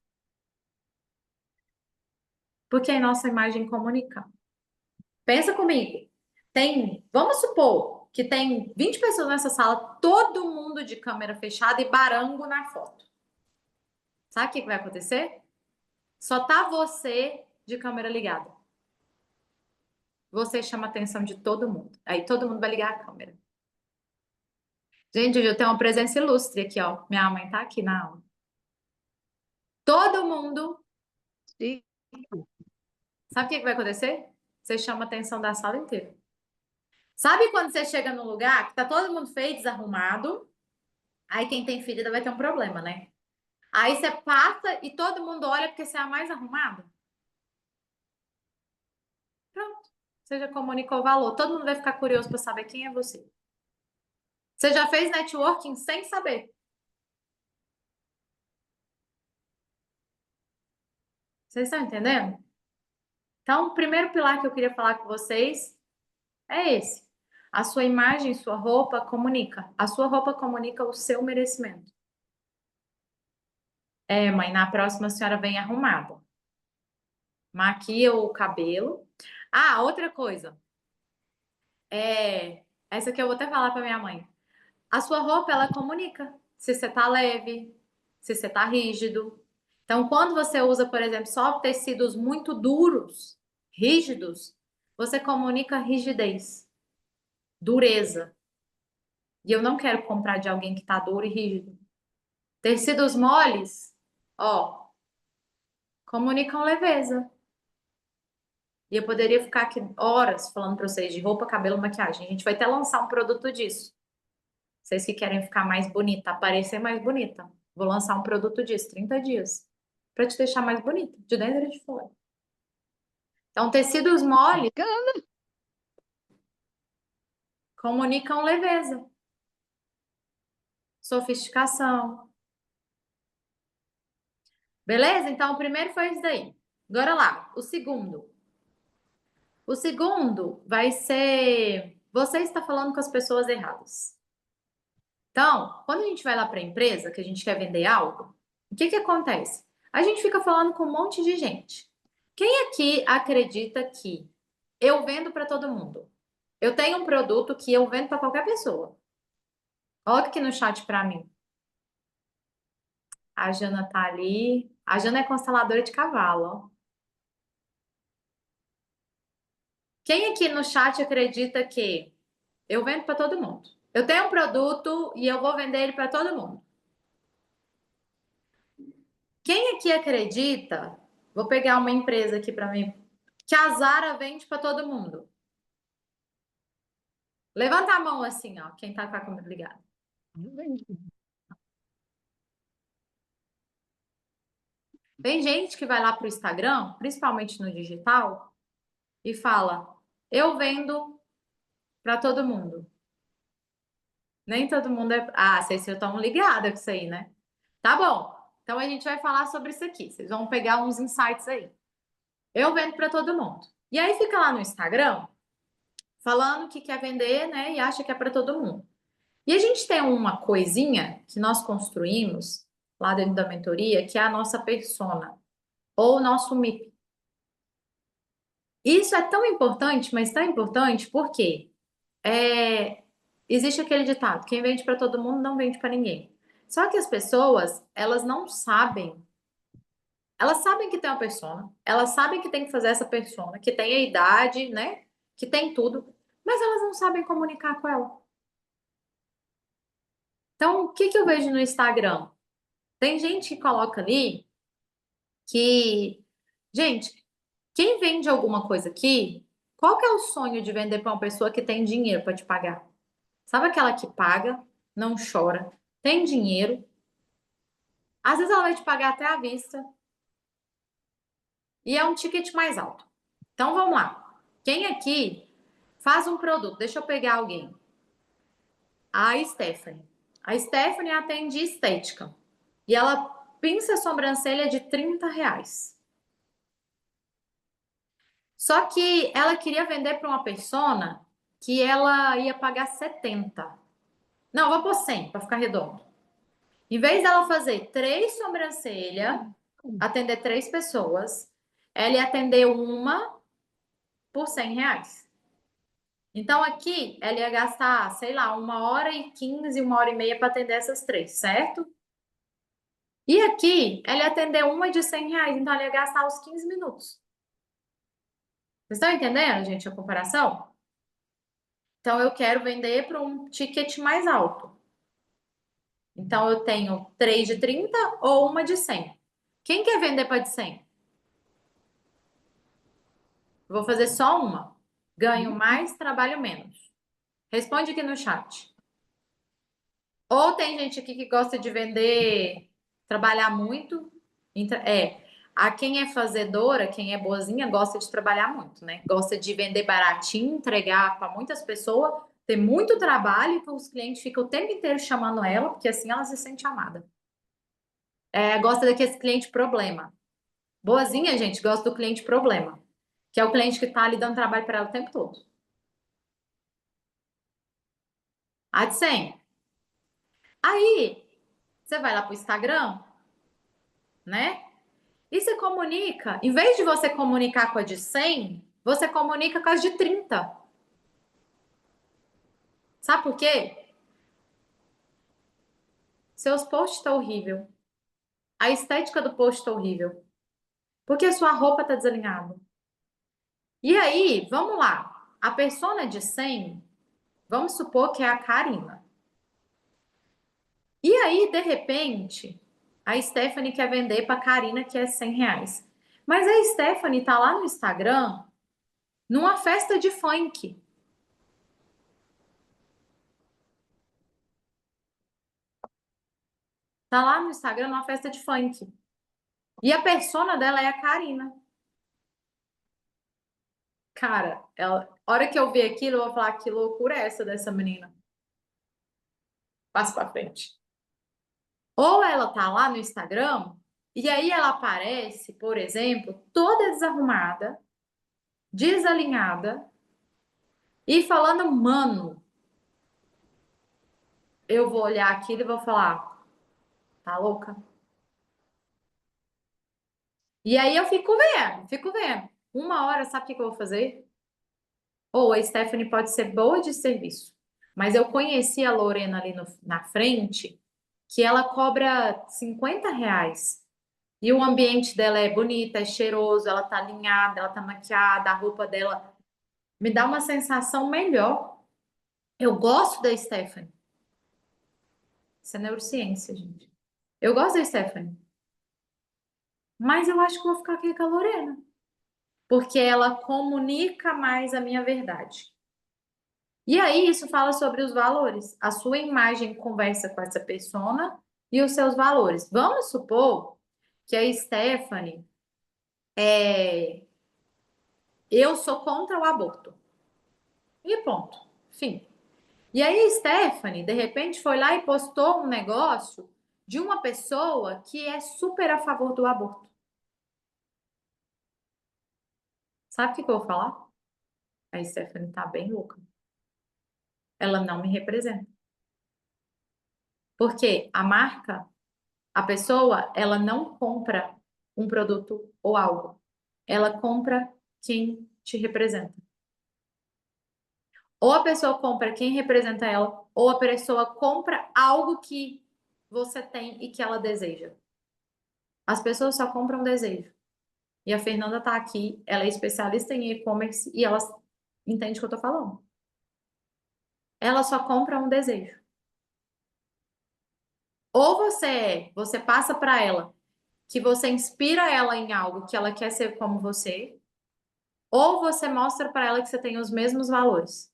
Porque a nossa imagem comunica. Pensa comigo. Vamos supor que tem 20 pessoas nessa sala, todo mundo de câmera fechada e barango na foto. Sabe o que vai acontecer? Só tá você de câmera ligada. Você chama a atenção de todo mundo. Aí todo mundo vai ligar a câmera. Gente, hoje eu tenho uma presença ilustre aqui, ó. Minha mãe tá aqui na aula. Todo mundo. Sim. Sabe o que vai acontecer? Você chama a atenção da sala inteira. Sabe quando você chega num lugar que tá todo mundo feio, desarrumado? Aí quem tem ferida vai ter um problema, né? Aí você passa e todo mundo olha porque você é a mais arrumada. Pronto. Você já comunicou o valor. Todo mundo vai ficar curioso para saber quem é você. Você já fez networking sem saber. Vocês estão entendendo? Então, o primeiro pilar que eu queria falar com vocês é esse. A sua imagem, sua roupa comunica. A sua roupa comunica o seu merecimento. É, mãe, na próxima a senhora vem arrumada. Maquia o cabelo. Ah, outra coisa. Essa aqui eu vou até falar para minha mãe. A sua roupa, ela comunica se você tá leve, se você tá rígido. Então, quando você usa, por exemplo, só tecidos muito duros, rígidos, você comunica rigidez, dureza. E eu não quero comprar de alguém que tá duro e rígido. Tecidos moles, ó, comunicam leveza. E eu poderia ficar aqui horas falando para vocês de roupa, cabelo, maquiagem. A gente vai até lançar um produto disso. Vocês que querem ficar mais bonita, aparecer mais bonita. Vou lançar um produto disso, 30 dias. Para te deixar mais bonita, de dentro e de fora. Então, tecidos moles comunicam leveza, sofisticação. Beleza? Então, o primeiro foi isso daí. Agora lá, o segundo. O segundo vai ser: você está falando com as pessoas erradas. Então, quando a gente vai lá para a empresa, que a gente quer vender algo, o que que acontece? A gente fica falando com um monte de gente. Quem aqui acredita que eu vendo para todo mundo? Eu tenho um produto que eu vendo para qualquer pessoa. Olha aqui no chat para mim. A Jana tá ali. A Jana é consteladora de cavalo, ó. Quem aqui no chat acredita que eu vendo para todo mundo? Eu tenho um produto e eu vou vender ele para todo mundo. Quem aqui acredita? Vou pegar uma empresa aqui para mim, que a Zara vende para todo mundo. Levanta a mão assim, ó, quem tá com a câmera ligada. Tem gente que vai lá pro Instagram, principalmente no digital, e fala: "Eu vendo para todo mundo". Nem todo mundo é. Ah, vocês estão ligados com isso aí, né? Tá bom. Então a gente vai falar sobre isso aqui. Vocês vão pegar uns insights aí. Eu vendo para todo mundo. E aí fica lá no Instagram falando que quer vender, né? E acha que é para todo mundo. E a gente tem uma coisinha que nós construímos lá dentro da mentoria, que é a nossa persona. ou o nosso MIP. Isso é tão importante, mas tão importante porque existe aquele ditado: quem vende para todo mundo não vende para ninguém. Só que as pessoas, elas não sabem. Elas sabem que tem uma persona, elas sabem que tem que fazer essa persona, que tem a idade, né? Que tem tudo, mas elas não sabem comunicar com ela. Então, o que que eu vejo no Instagram? Tem gente que coloca ali que, gente, quem vende alguma coisa aqui, qual que é o sonho de vender para uma pessoa que tem dinheiro para te pagar? Sabe aquela que paga, não chora, tem dinheiro, às vezes ela vai te pagar até à vista e é um ticket mais alto. Então vamos lá. Quem aqui faz um produto? Deixa eu pegar alguém. A Stephanie. A Stephanie atende estética e ela pinça a sobrancelha de R$ 30. Só que ela queria vender para uma persona que ela ia pagar 70. Não, vou pôr 100 para ficar redondo. Em vez dela fazer 3 sobrancelhas, atender 3 pessoas, ela ia atender uma por R$ 100. Então aqui ela ia gastar, sei lá, 1h15, 1h30 para atender essas 3, certo? E aqui ela ia atender uma de R$ 100, então ela ia gastar os 15 minutos. Vocês estão entendendo, gente, a comparação? Então eu quero vender para um ticket mais alto. Então eu tenho 3 de 30 ou uma de 100. Quem quer vender para de 100? Vou fazer só uma. Ganho mais, trabalho menos. Responde aqui no chat. Ou tem gente aqui que gosta de vender, trabalhar muito. A quem é fazedora, quem é boazinha, gosta de trabalhar muito, né? Gosta de vender baratinho, entregar para muitas pessoas, ter muito trabalho, que os clientes ficam o tempo inteiro chamando ela, porque assim ela se sente amada. Gosta daquele cliente problema. Boazinha, gente, gosta do cliente problema, que é o cliente que tá ali dando trabalho para ela o tempo todo. A de 100. Aí, você vai lá pro Instagram, né? E você comunica. Em vez de você comunicar com a de 100, você comunica com as de 30. Sabe por quê? Seus posts estão horrível. A estética do post está horrível. Porque a sua roupa está desalinhada. E aí, vamos lá. A persona de 100, vamos supor que é a Karina. E aí, de repente, a Stephanie quer vender para a Karina, que é R$ 100. Mas a Stephanie tá lá no Instagram, numa festa de funk. Tá lá no Instagram, numa festa de funk. E a persona dela é a Karina. Cara, a hora que eu ver aquilo, eu vou falar: que loucura é essa dessa menina? Passa pra frente. Ou ela tá lá no Instagram, e aí ela aparece, por exemplo, toda desarrumada, desalinhada, e falando, mano, eu vou olhar aquilo e vou falar: tá louca? E aí eu fico vendo, fico vendo. Uma hora, sabe o que que eu vou fazer? Ou a Stephanie pode ser boa de serviço, mas eu conheci a Lorena ali na frente, que ela cobra R$ 50. E o ambiente dela é bonito, é cheiroso, ela tá alinhada, ela tá maquiada, a roupa dela me dá uma sensação melhor. Eu gosto da Stephanie. Isso é neurociência, gente. Eu gosto da Stephanie. Mas eu acho que vou ficar aqui com a Lorena. Porque ela comunica mais a minha verdade. E aí, isso fala sobre os valores. A sua imagem conversa com essa persona e os seus valores. Vamos supor que a Stephanie eu sou contra o aborto. E ponto. Fim. E aí, a Stephanie, de repente, foi lá e postou um negócio de uma pessoa que é super a favor do aborto. Sabe o que eu vou falar? A Stephanie tá bem louca. Ela não me representa. Porque a marca, a pessoa, ela não compra um produto ou algo. Ela compra quem te representa. Ou a pessoa compra quem representa ela, ou a pessoa compra algo que você tem e que ela deseja. As pessoas só compram desejo. E a Fernanda tá aqui, ela é especialista em e-commerce e ela entende o que eu tô falando. Ela só compra um desejo. Ou você passa para ela que você inspira ela em algo que ela quer ser como você, ou você mostra para ela que você tem os mesmos valores.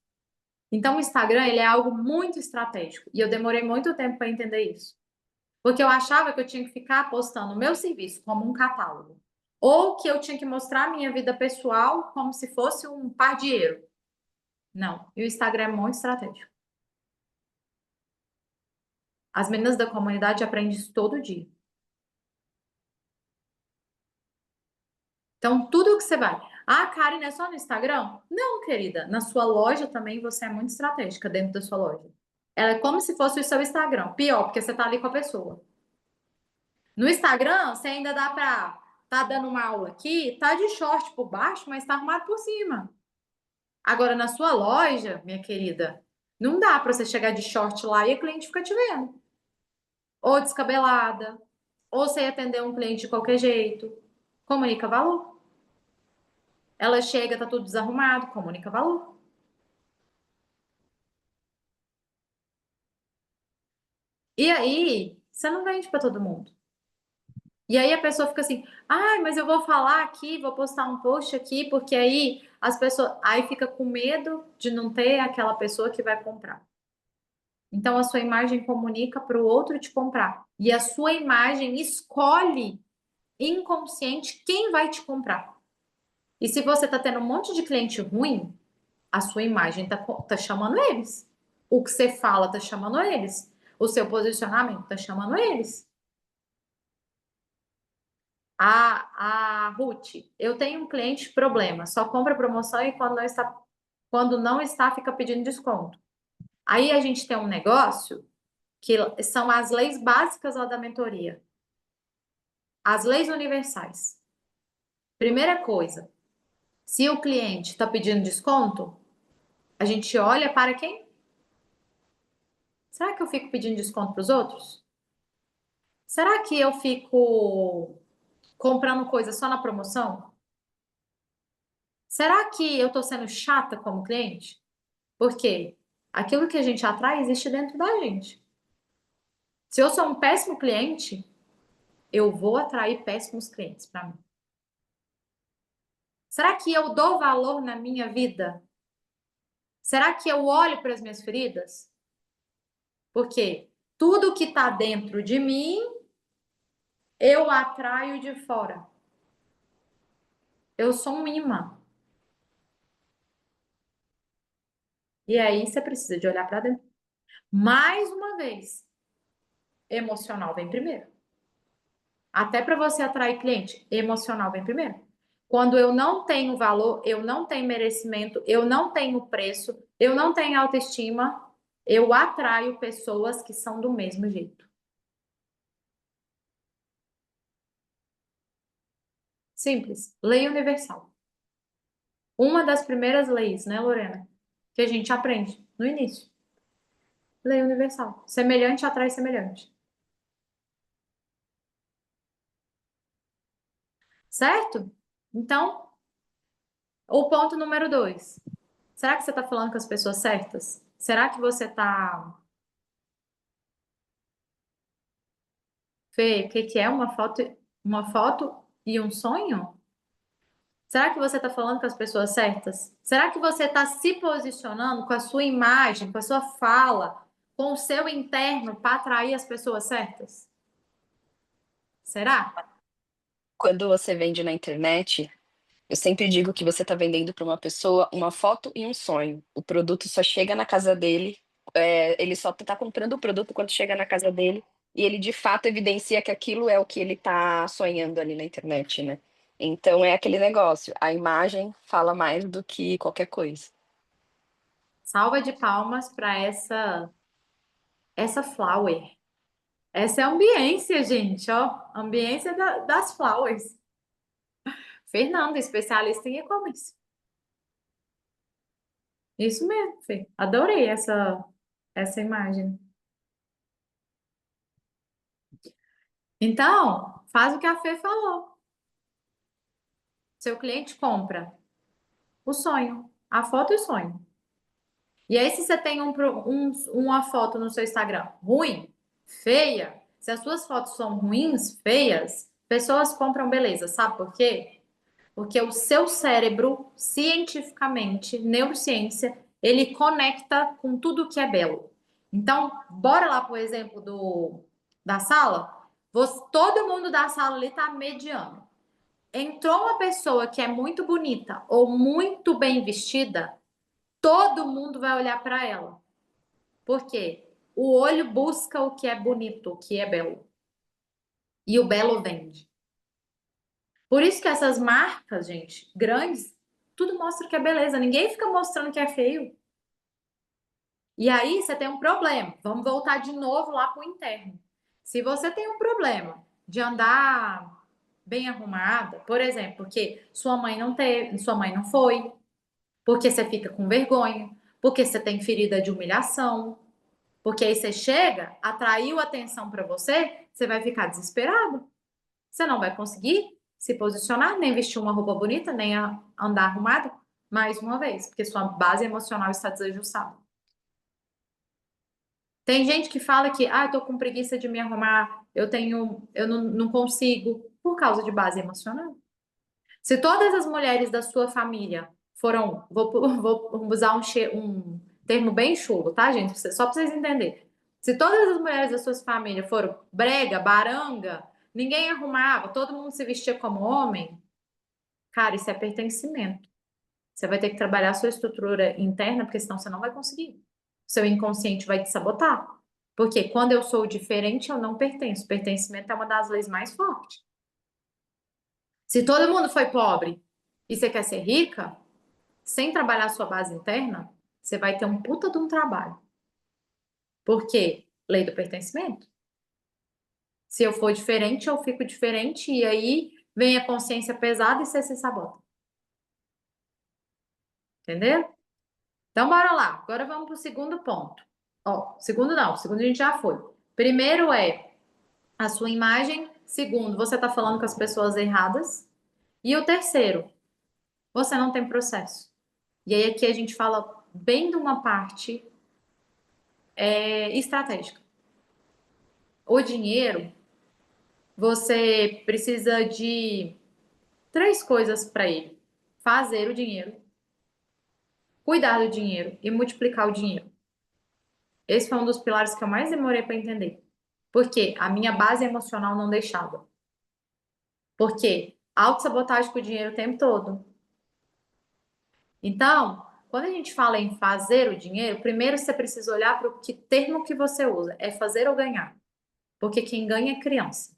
Então, o Instagram, ele é algo muito estratégico. E eu demorei muito tempo para entender isso. Porque eu achava que eu tinha que ficar postando o meu serviço como um catálogo. Ou que eu tinha que mostrar a minha vida pessoal como se fosse um pardieiro. Não. E o Instagram é muito estratégico. As meninas da comunidade aprendem isso todo dia. Então, tudo que você vai. Ah, Karen, é só no Instagram? Não, querida. Na sua loja também você é muito estratégica dentro da sua loja. Ela é como se fosse o seu Instagram. Pior, porque você tá ali com a pessoa. No Instagram, você ainda dá pra tá dando uma aula aqui, tá de short por baixo, mas tá arrumado por cima. Agora, na sua loja, minha querida, não dá pra você chegar de short lá e a cliente fica te vendo. Ou descabelada, ou você atender um cliente de qualquer jeito. Comunica valor. Ela chega, tá tudo desarrumado, comunica valor. E aí, você não vende para todo mundo. E aí a pessoa fica assim: "Ai, mas eu vou falar aqui, vou postar um post aqui, porque aí as pessoas aí fica com medo de não ter aquela pessoa que vai comprar". Então a sua imagem comunica para o outro te comprar. E a sua imagem escolhe inconsciente quem vai te comprar. E se você tá tendo um monte de cliente ruim, a sua imagem tá chamando eles. O que você fala tá chamando eles. O seu posicionamento tá chamando eles. A Ruth, eu tenho um cliente problema, só compra promoção e quando não está, fica pedindo desconto. Aí a gente tem um negócio que são as leis básicas lá da mentoria. As leis universais. Primeira coisa, se o cliente está pedindo desconto, a gente olha para quem? Será que eu fico pedindo desconto para os outros? Será que eu fico comprando coisa só na promoção? Será que eu estou sendo chata como cliente? Porque aquilo que a gente atrai existe dentro da gente. Se eu sou um péssimo cliente, eu vou atrair péssimos clientes para mim. Será que eu dou valor na minha vida? Será que eu olho para as minhas feridas? Porque tudo que está dentro de mim, eu atraio de fora. Eu sou um imã. E aí você precisa de olhar para dentro. Mais uma vez, emocional vem primeiro. Até para você atrair cliente, emocional vem primeiro. Quando eu não tenho valor, eu não tenho merecimento, eu não tenho preço, eu não tenho autoestima, eu atraio pessoas que são do mesmo jeito. Simples. Lei universal. Uma das primeiras leis, né, Lorena? Que a gente aprende no início. Lei universal. Semelhante atrai semelhante. Certo? Então, o ponto número 2. Será que você está falando com as pessoas certas? Será que você está... Fê, o que que é uma foto e um sonho? Será que você está falando com as pessoas certas? Será que você está se posicionando com a sua imagem, com a sua fala, com o seu interno para atrair as pessoas certas? Será? Quando você vende na internet, eu sempre digo que você está vendendo para uma pessoa uma foto e um sonho. O produto só chega na casa dele, ele só está comprando o produto quando chega na casa dele, e ele de fato evidencia que aquilo é o que ele está sonhando ali na internet, né. Então é aquele negócio, a imagem fala mais do que qualquer coisa. Salva de palmas para essa flower. Essa é a ambiência, gente, ó. Ambiência das flowers. Fernanda, especialista em e-commerce. Isso mesmo, Fê. Adorei essa imagem. Então, faz o que a Fê falou. Seu cliente compra o sonho, a foto e o sonho. E aí, se você tem uma foto no seu Instagram ruim, feia, se as suas fotos são ruins, feias, pessoas compram beleza. Sabe por quê? Porque o seu cérebro, cientificamente, neurociência, ele conecta com tudo que é belo. Então, bora lá pro exemplo da sala. Todo mundo da sala ali tá mediano. Entrou uma pessoa que é muito bonita ou muito bem vestida, todo mundo vai olhar para ela. Por quê? O olho busca o que é bonito, o que é belo. E o belo vende. Por isso que essas marcas, gente, grandes, tudo mostra que é beleza. Ninguém fica mostrando que é feio. E aí você tem um problema. Vamos voltar de novo lá para o interno. Se você tem um problema de andar bem arrumada, por exemplo, porque sua mãe não teve, sua mãe não foi, porque você fica com vergonha, porque você tem ferida de humilhação, porque aí você chega, atraiu atenção para você, você vai ficar desesperado. Você não vai conseguir se posicionar, nem vestir uma roupa bonita, nem andar arrumado, mais uma vez, porque sua base emocional está desajustada. Tem gente que fala que, eu tô com preguiça de me arrumar, eu não consigo, por causa de base emocional. Se todas as mulheres da sua família foram, vou usar um termo bem chulo, tá, gente? Só para vocês entenderem. Se todas as mulheres da sua família foram brega, baranga, ninguém arrumava, todo mundo se vestia como homem, cara, isso é pertencimento. Você vai ter que trabalhar a sua estrutura interna, porque senão você não vai conseguir. Seu inconsciente vai te sabotar. Porque quando eu sou diferente, eu não pertenço. Pertencimento é uma das leis mais fortes. Se todo mundo foi pobre e você quer ser rica, sem trabalhar a sua base interna, você vai ter um puta de um trabalho. Por quê? Lei do pertencimento. Se eu for diferente, eu fico diferente e aí vem a consciência pesada e você se sabota. Entendeu? Então, bora lá. Agora vamos para o segundo ponto. Ó, segundo não, segundo a gente já foi. Primeiro é a sua imagem. Segundo, você está falando com as pessoas erradas. E o terceiro, você não tem processo. E aí aqui a gente fala bem de uma parte estratégica. O dinheiro, você precisa de três coisas para ele: fazer o dinheiro, cuidar do dinheiro e multiplicar o dinheiro. Esse foi um dos pilares que eu mais demorei para entender. Porque a minha base emocional não deixava. Porque autossabotagem com o dinheiro o tempo todo. Então, quando a gente fala em fazer o dinheiro, primeiro você precisa olhar para o que termo que você usa. É fazer ou ganhar? Porque quem ganha é criança.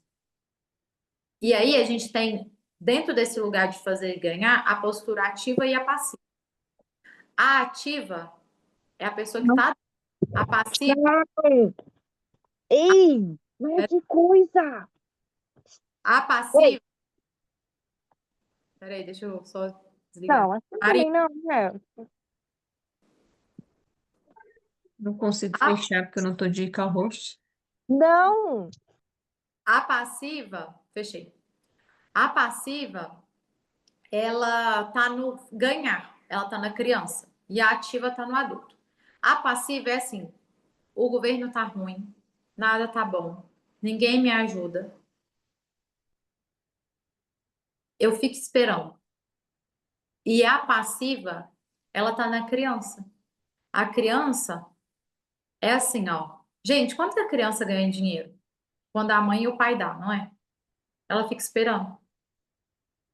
E aí a gente tem, dentro desse lugar de fazer e ganhar, a postura ativa e a passiva. A ativa é a pessoa que está. A passiva. Não. Ei, mas que coisa! A Oi. passiva. Peraí, deixa eu só desligar. Não, assim Ari, também não, né? Não consigo a, fechar porque eu não tô de co-host. Não! a passiva. Fechei. A passiva, ela tá no ganhar, ela tá na criança. E a ativa tá no adulto. A passiva é assim: o governo tá ruim, nada tá bom, ninguém me ajuda. Eu fico esperando. E a passiva, ela tá na criança. A criança é assim, ó. Gente, quanto que a criança ganha dinheiro? Quando a mãe e o pai dá, não é? Ela fica esperando.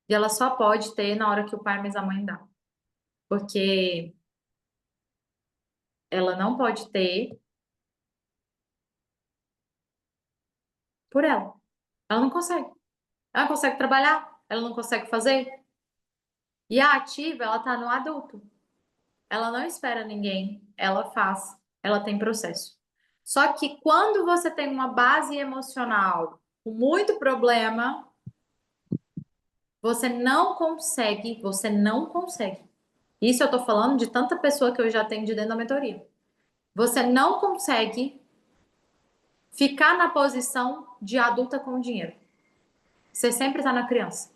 E ela só pode ter na hora que o pai e a mãe dá. Porque ela não pode ter por ela. Ela não consegue. Ela não consegue trabalhar, ela não consegue fazer. E a ativa, ela tá no adulto. Ela não espera ninguém, ela faz, ela tem processo. Só que quando você tem uma base emocional com muito problema, você não consegue, você não consegue. Isso eu tô falando de tanta pessoa que eu já atendi dentro da mentoria. Você não consegue ficar na posição de adulta com dinheiro. Você sempre está na criança.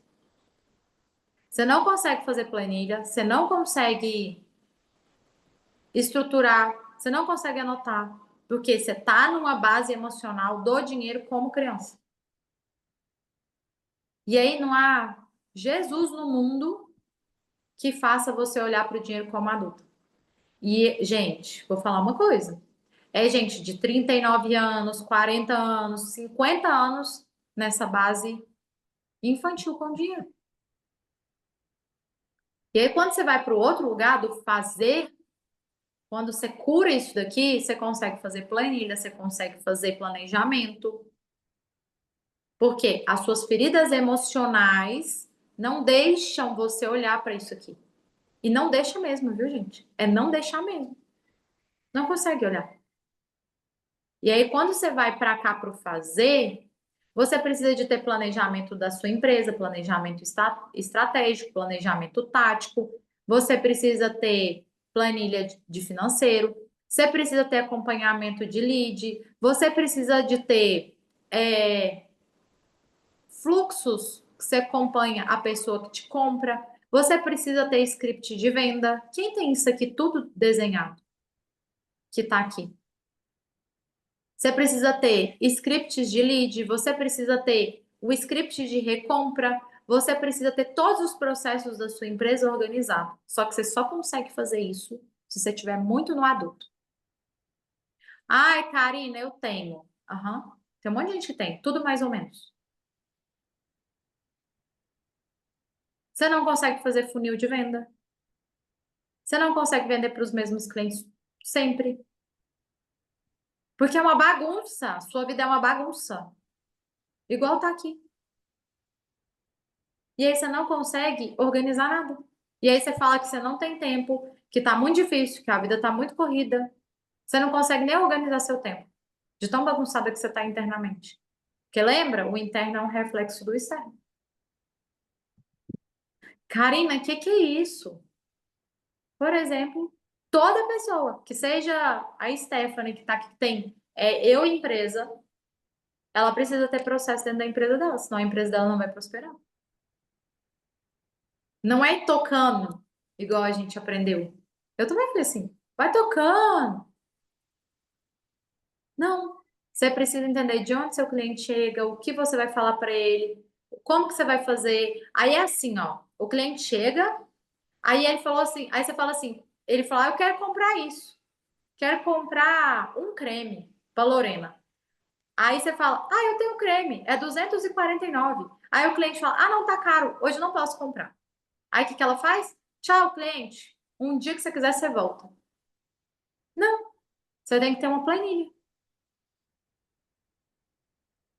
Você não consegue fazer planilha, você não consegue estruturar, você não consegue anotar, porque você está numa base emocional do dinheiro como criança. E aí não há Jesus no mundo que faça você olhar para o dinheiro como adulto. E, gente, vou falar uma coisa. É gente de 39 anos, 40 anos, 50 anos nessa base infantil com dinheiro. E aí, quando você vai para o outro lugar do fazer, quando você cura isso daqui, você consegue fazer planilha, você consegue fazer planejamento. Porque as suas feridas emocionais não deixam você olhar para isso aqui. E não deixa mesmo, viu, gente? É não deixar mesmo. Não consegue olhar. E aí, quando você vai para cá para o fazer, você precisa de ter planejamento da sua empresa, planejamento estratégico, planejamento tático. Você precisa ter planilha de financeiro. Você precisa ter acompanhamento de lead. Você precisa de ter fluxos que você acompanha a pessoa que te compra. Você precisa ter script de venda. Quem tem isso aqui tudo desenhado? Que está aqui. Você precisa ter scripts de lead, você precisa ter o script de recompra, você precisa ter todos os processos da sua empresa organizados. Só que você só consegue fazer isso se você estiver muito no adulto. Ai, Karina, eu tenho. Aham. Tem um monte de gente que tem, tudo mais ou menos. Você não consegue fazer funil de venda. Você não consegue vender para os mesmos clientes sempre. Porque é uma bagunça. Sua vida é uma bagunça. Igual tá aqui. E aí você não consegue organizar nada. E aí você fala que você não tem tempo, que tá muito difícil, que a vida tá muito corrida. Você não consegue nem organizar seu tempo, de tão bagunçada que você tá internamente. Porque lembra, o interno é um reflexo do externo. Karina, o que é isso? Por exemplo, toda pessoa, que seja a Stephanie, que tá aqui, que tem eu empresa, ela precisa ter processo dentro da empresa dela, senão a empresa dela não vai prosperar. Não é tocando, igual a gente aprendeu. Eu também falei assim, vai tocando. Não. Você precisa entender de onde seu cliente chega, o que você vai falar para ele, como que você vai fazer. Aí é assim, ó, o cliente chega, aí ele falou assim, aí você fala assim, ele fala, eu quero comprar isso. Quero comprar um creme para Lorena. Aí você fala, eu tenho creme, é 249. Aí o cliente fala, não, tá caro, hoje não posso comprar. Aí o que que ela faz? Tchau, cliente. Um dia que você quiser, você volta. Não, você tem que ter uma planilha.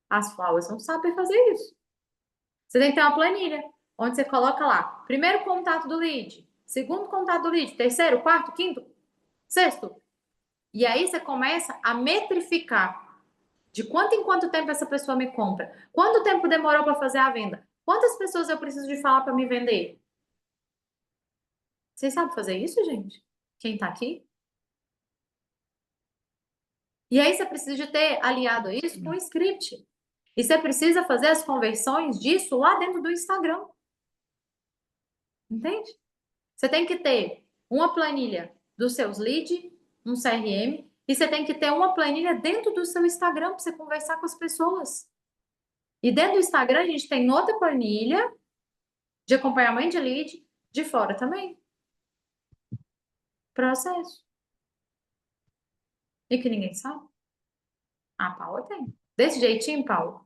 As flowers não sabem fazer isso. Você tem que ter uma planilha, onde você coloca lá, primeiro contato do lead, segundo contato do lead, terceiro, quarto, quinto, sexto. E aí você começa a metrificar de quanto em quanto tempo essa pessoa me compra, quanto tempo demorou para fazer a venda, quantas pessoas eu preciso de falar para me vender. Vocês sabem fazer isso, gente? Quem tá aqui? E aí você precisa de ter aliado isso com o script. E você precisa fazer as conversões disso lá dentro do Instagram. Entende? Você tem que ter uma planilha dos seus leads, um CRM, e você tem que ter uma planilha dentro do seu Instagram para você conversar com as pessoas. E dentro do Instagram a gente tem outra planilha de acompanhamento de lead, de fora também. Processo. E que ninguém sabe. A Paula tem. Desse jeitinho, Paula?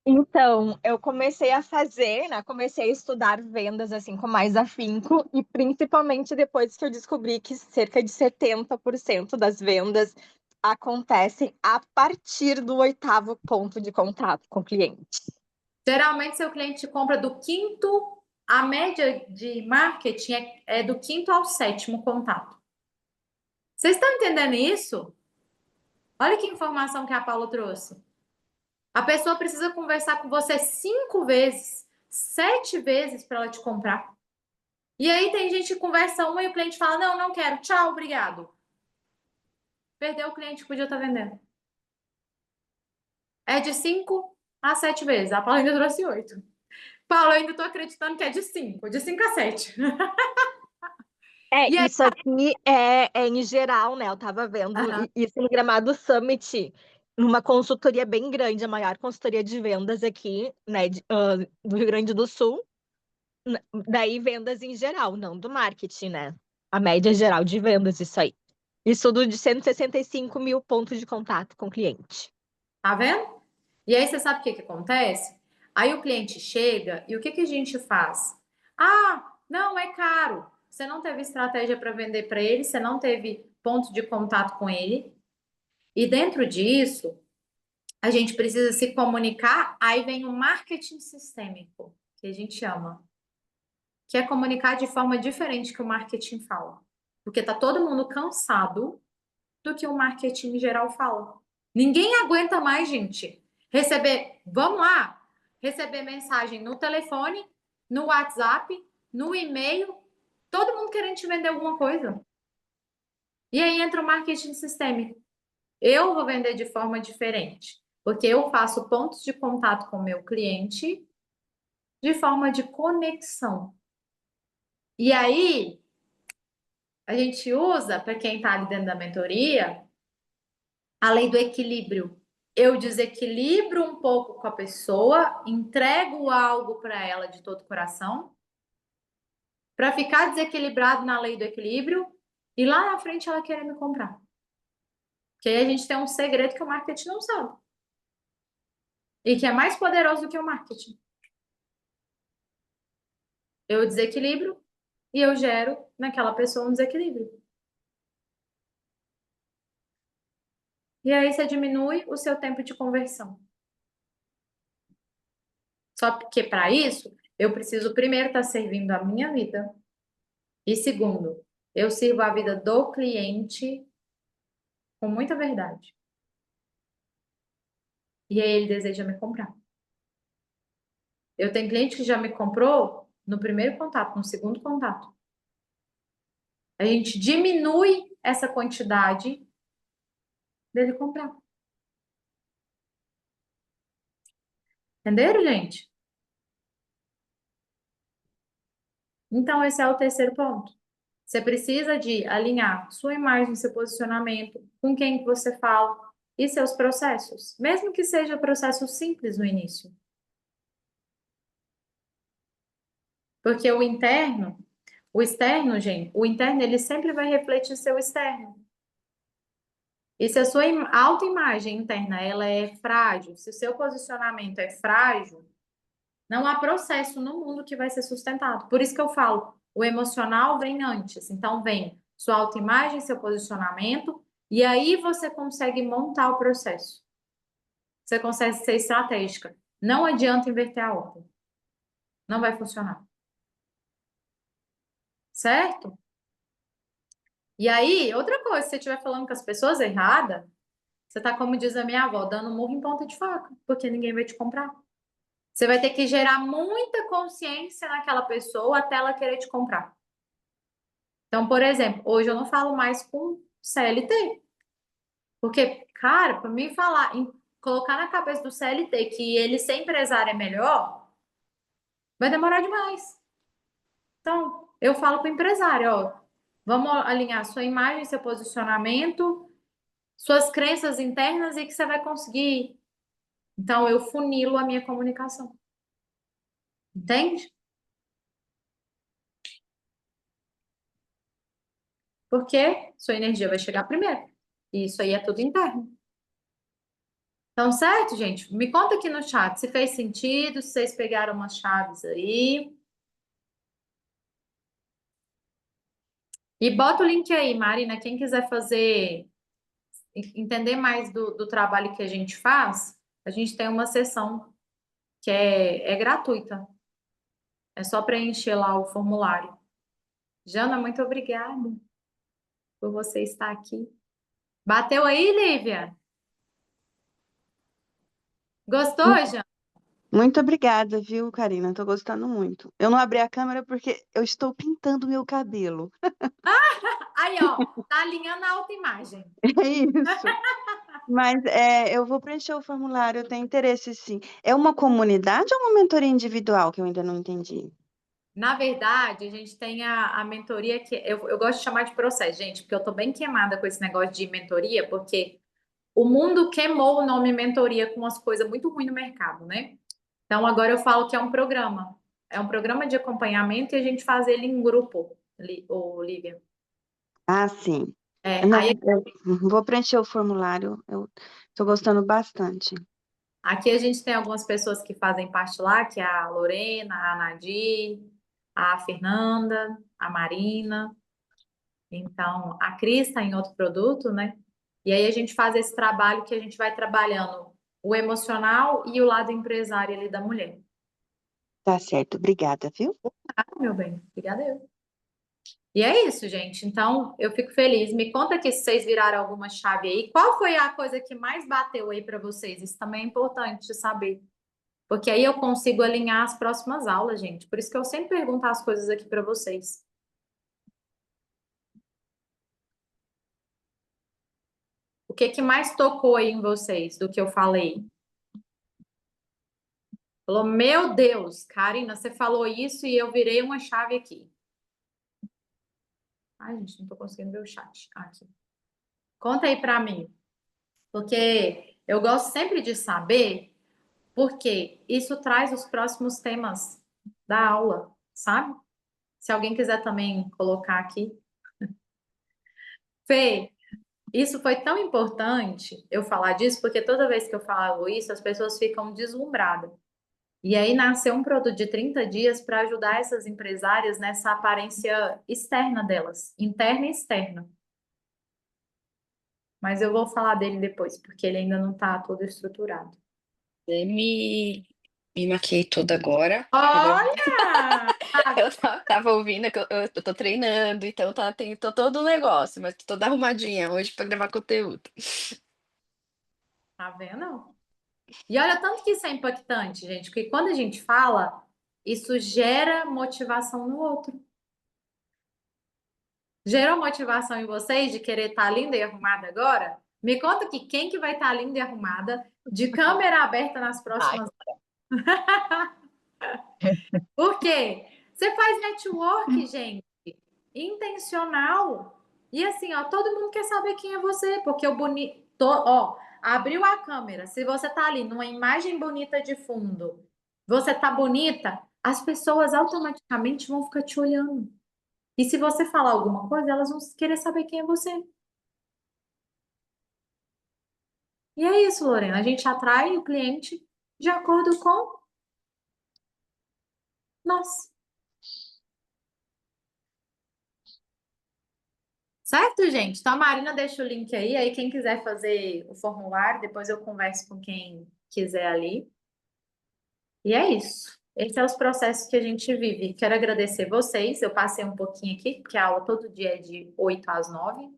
Então, eu comecei a fazer, né? Comecei a estudar vendas assim com mais afinco, e principalmente depois que eu descobri que cerca de 70% das vendas acontecem a partir do 8º ponto de contato com o cliente. Geralmente, seu cliente compra do quinto, a média de marketing é do quinto ao sétimo contato. Vocês estão entendendo isso? Olha que informação que a Paula trouxe. A pessoa precisa conversar com você 5 vezes, 7 vezes para ela te comprar. E aí tem gente que conversa uma e o cliente fala, não, não quero, tchau, obrigado. Perdeu o cliente que podia estar vendendo. É de 5 a 7 vezes. A Paula ainda trouxe 8. Paula, eu ainda tô acreditando que é de 5 a 7. E aí, Isso aqui é em geral, né? Eu tava vendo isso no Gramado Summit, numa consultoria bem grande, a maior consultoria de vendas aqui, né, do Rio Grande do Sul. Daí vendas em geral, não do marketing, né? A média geral de vendas, isso aí. Isso de 165 mil pontos de contato com o cliente. tá vendo? E aí você sabe o que acontece? Aí o cliente chega e o que a gente faz? Ah, não, é caro. Você não teve estratégia para vender para ele, você não teve ponto de contato com ele. E dentro disso, a gente precisa se comunicar. Aí vem o marketing sistêmico, que a gente chama, que é comunicar de forma diferente que o marketing fala. Porque tá todo mundo cansado do que o marketing em geral fala. Ninguém aguenta mais, gente, vamos lá, receber mensagem no telefone, no WhatsApp, no e-mail, todo mundo querendo te vender alguma coisa. E aí entra o marketing sistêmico. Eu vou vender de forma diferente, porque eu faço pontos de contato com o meu cliente de forma de conexão. E aí, a gente usa, para quem está ali dentro da mentoria, a lei do equilíbrio. Eu desequilibro um pouco com a pessoa, entrego algo para ela de todo o coração, para ficar desequilibrado na lei do equilíbrio e lá na frente ela querer me comprar. Porque aí a gente tem um segredo que o marketing não sabe. E que é mais poderoso do que o marketing. Eu desequilibro e eu gero naquela pessoa um desequilíbrio. E aí você diminui o seu tempo de conversão. Só que para isso, eu preciso primeiro estar servindo a minha vida. E segundo, eu sirvo a vida do cliente com muita verdade. E aí ele deseja me comprar. Eu tenho cliente que já me comprou no primeiro contato, no segundo contato. A gente diminui essa quantidade dele comprar. Entenderam, gente? Então, esse é o terceiro ponto. Você precisa de alinhar sua imagem, seu posicionamento, com quem que você fala e seus processos, mesmo que seja processo simples no início. Porque o externo, gente, o interno ele sempre vai refletir seu externo. E se a sua autoimagem interna ela é frágil, se o seu posicionamento é frágil, não há processo no mundo que vai ser sustentado. Por isso que eu falo, o emocional vem antes. Então vem sua autoimagem, seu posicionamento, e aí você consegue montar o processo. Você consegue ser estratégica. Não adianta inverter a ordem. Não vai funcionar. Certo? E aí, outra coisa, se você estiver falando com as pessoas erradas, você tá, como diz a minha avó, dando murro em ponta de faca, porque ninguém vai te comprar. Você vai ter que gerar muita consciência naquela pessoa até ela querer te comprar. Então, por exemplo, hoje eu não falo mais com CLT. Porque, cara, para mim falar, colocar na cabeça do CLT que ele ser empresário é melhor, vai demorar demais. Então, eu falo para o empresário, ó, vamos alinhar sua imagem, seu posicionamento, suas crenças internas e que você vai conseguir. Então, eu funilo a minha comunicação. Entende? Porque sua energia vai chegar primeiro. E isso aí é tudo interno. Então, certo, gente? Me conta aqui no chat se fez sentido, se vocês pegaram umas chaves aí. E bota o link aí, Marina. Quem quiser entender mais do trabalho que a gente faz, a gente tem uma sessão que é gratuita. É só preencher lá o formulário. Jana, muito obrigada por você estar aqui. Bateu aí, Lívia? Gostou, Jean? Muito obrigada, viu, Karina? Estou gostando muito. Eu não abri a câmera porque eu estou pintando meu cabelo. Aí, ó, tá alinhando a autoimagem. É isso. Mas eu vou preencher o formulário, eu tenho interesse, sim. É uma comunidade ou uma mentoria individual que eu ainda não entendi? Na verdade, a gente tem a mentoria que eu gosto de chamar de processo, gente, porque eu tô bem queimada com esse negócio de mentoria, porque o mundo queimou o nome mentoria com umas coisas muito ruins no mercado, né? Então agora eu falo que é um programa. É um programa de acompanhamento e a gente faz ele em grupo, Lívia. Ah, sim. Aí Não, eu vou preencher o formulário, eu estou gostando bastante. aqui a gente tem algumas pessoas que fazem parte lá, que é a Lorena, a Nadir, a Fernanda, a Marina. Então, a Cris está em outro produto, né? E aí a gente faz esse trabalho que a gente vai trabalhando o emocional e o lado empresário ali da mulher. Tá certo, obrigada, viu? Ah, meu bem, obrigada eu. E é isso, gente. Então, eu fico feliz. Me conta aqui se vocês viraram alguma chave aí. Qual foi a coisa que mais bateu aí para vocês? Isso também é importante de saber. Porque aí eu consigo alinhar as próximas aulas, gente. Por isso que eu sempre pergunto as coisas aqui para vocês. O que que mais tocou aí em vocês do que eu falei? Falou, meu Deus, Karina, você falou isso e eu virei uma chave aqui. Ai, gente, não tô conseguindo ver o chat. Aqui. Conta aí para mim. Porque eu gosto sempre de saber, porque isso traz os próximos temas da aula, sabe? Se alguém quiser também colocar aqui. Fê, isso foi tão importante eu falar disso, porque toda vez que eu falo isso, as pessoas ficam deslumbradas. E aí nasceu um produto de 30 dias para ajudar essas empresárias nessa aparência externa delas, interna e externa. Mas eu vou falar dele depois, porque ele ainda não está todo estruturado. Eu me maquiei toda agora. Olha! Eu tava ouvindo que eu tô treinando, então tô todo o negócio, mas tô toda arrumadinha hoje pra gravar conteúdo. Tá vendo? E olha tanto que isso é impactante, gente, porque quando a gente fala, isso gera motivação no outro. Gerou motivação em vocês de querer estar linda e arrumada agora? Me conta que quem que vai estar linda e arrumada, de câmera aberta nas Ai, próximas. Por quê? Você faz network, gente, intencional. E assim, ó, todo mundo quer saber quem é você, porque o bonito, ó, abriu a câmera. Se você tá ali numa imagem bonita de fundo, você tá bonita, as pessoas automaticamente vão ficar te olhando. E se você falar alguma coisa, elas vão querer saber quem é você. E é isso, Lorena. A gente atrai o cliente de acordo com nós. Certo, gente? Então a Marina deixa o link aí. Aí quem quiser fazer o formulário, depois eu converso com quem quiser ali. E é isso. Esses são os processos que a gente vive. Quero agradecer vocês. Eu passei um pouquinho aqui, porque a aula todo dia é de 8 às 9.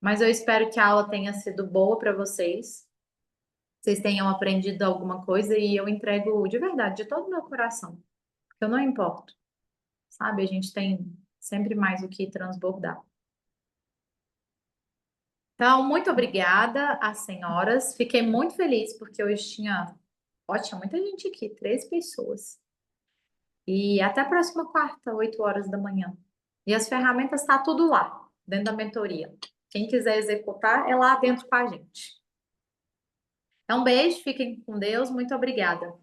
Mas eu espero que a aula tenha sido boa para vocês. Vocês tenham aprendido alguma coisa e eu entrego de verdade, de todo o meu coração. Porque eu não importo. Sabe? A gente tem sempre mais o que transbordar. Então, muito obrigada às senhoras. Fiquei muito feliz porque hoje tinha, ó, tinha muita gente aqui, 3 pessoas. E até a próxima quarta, 8 horas da manhã. E as ferramentas tá tudo lá, dentro da mentoria. Quem quiser executar é lá dentro com a gente. Então, um beijo, fiquem com Deus. Muito obrigada.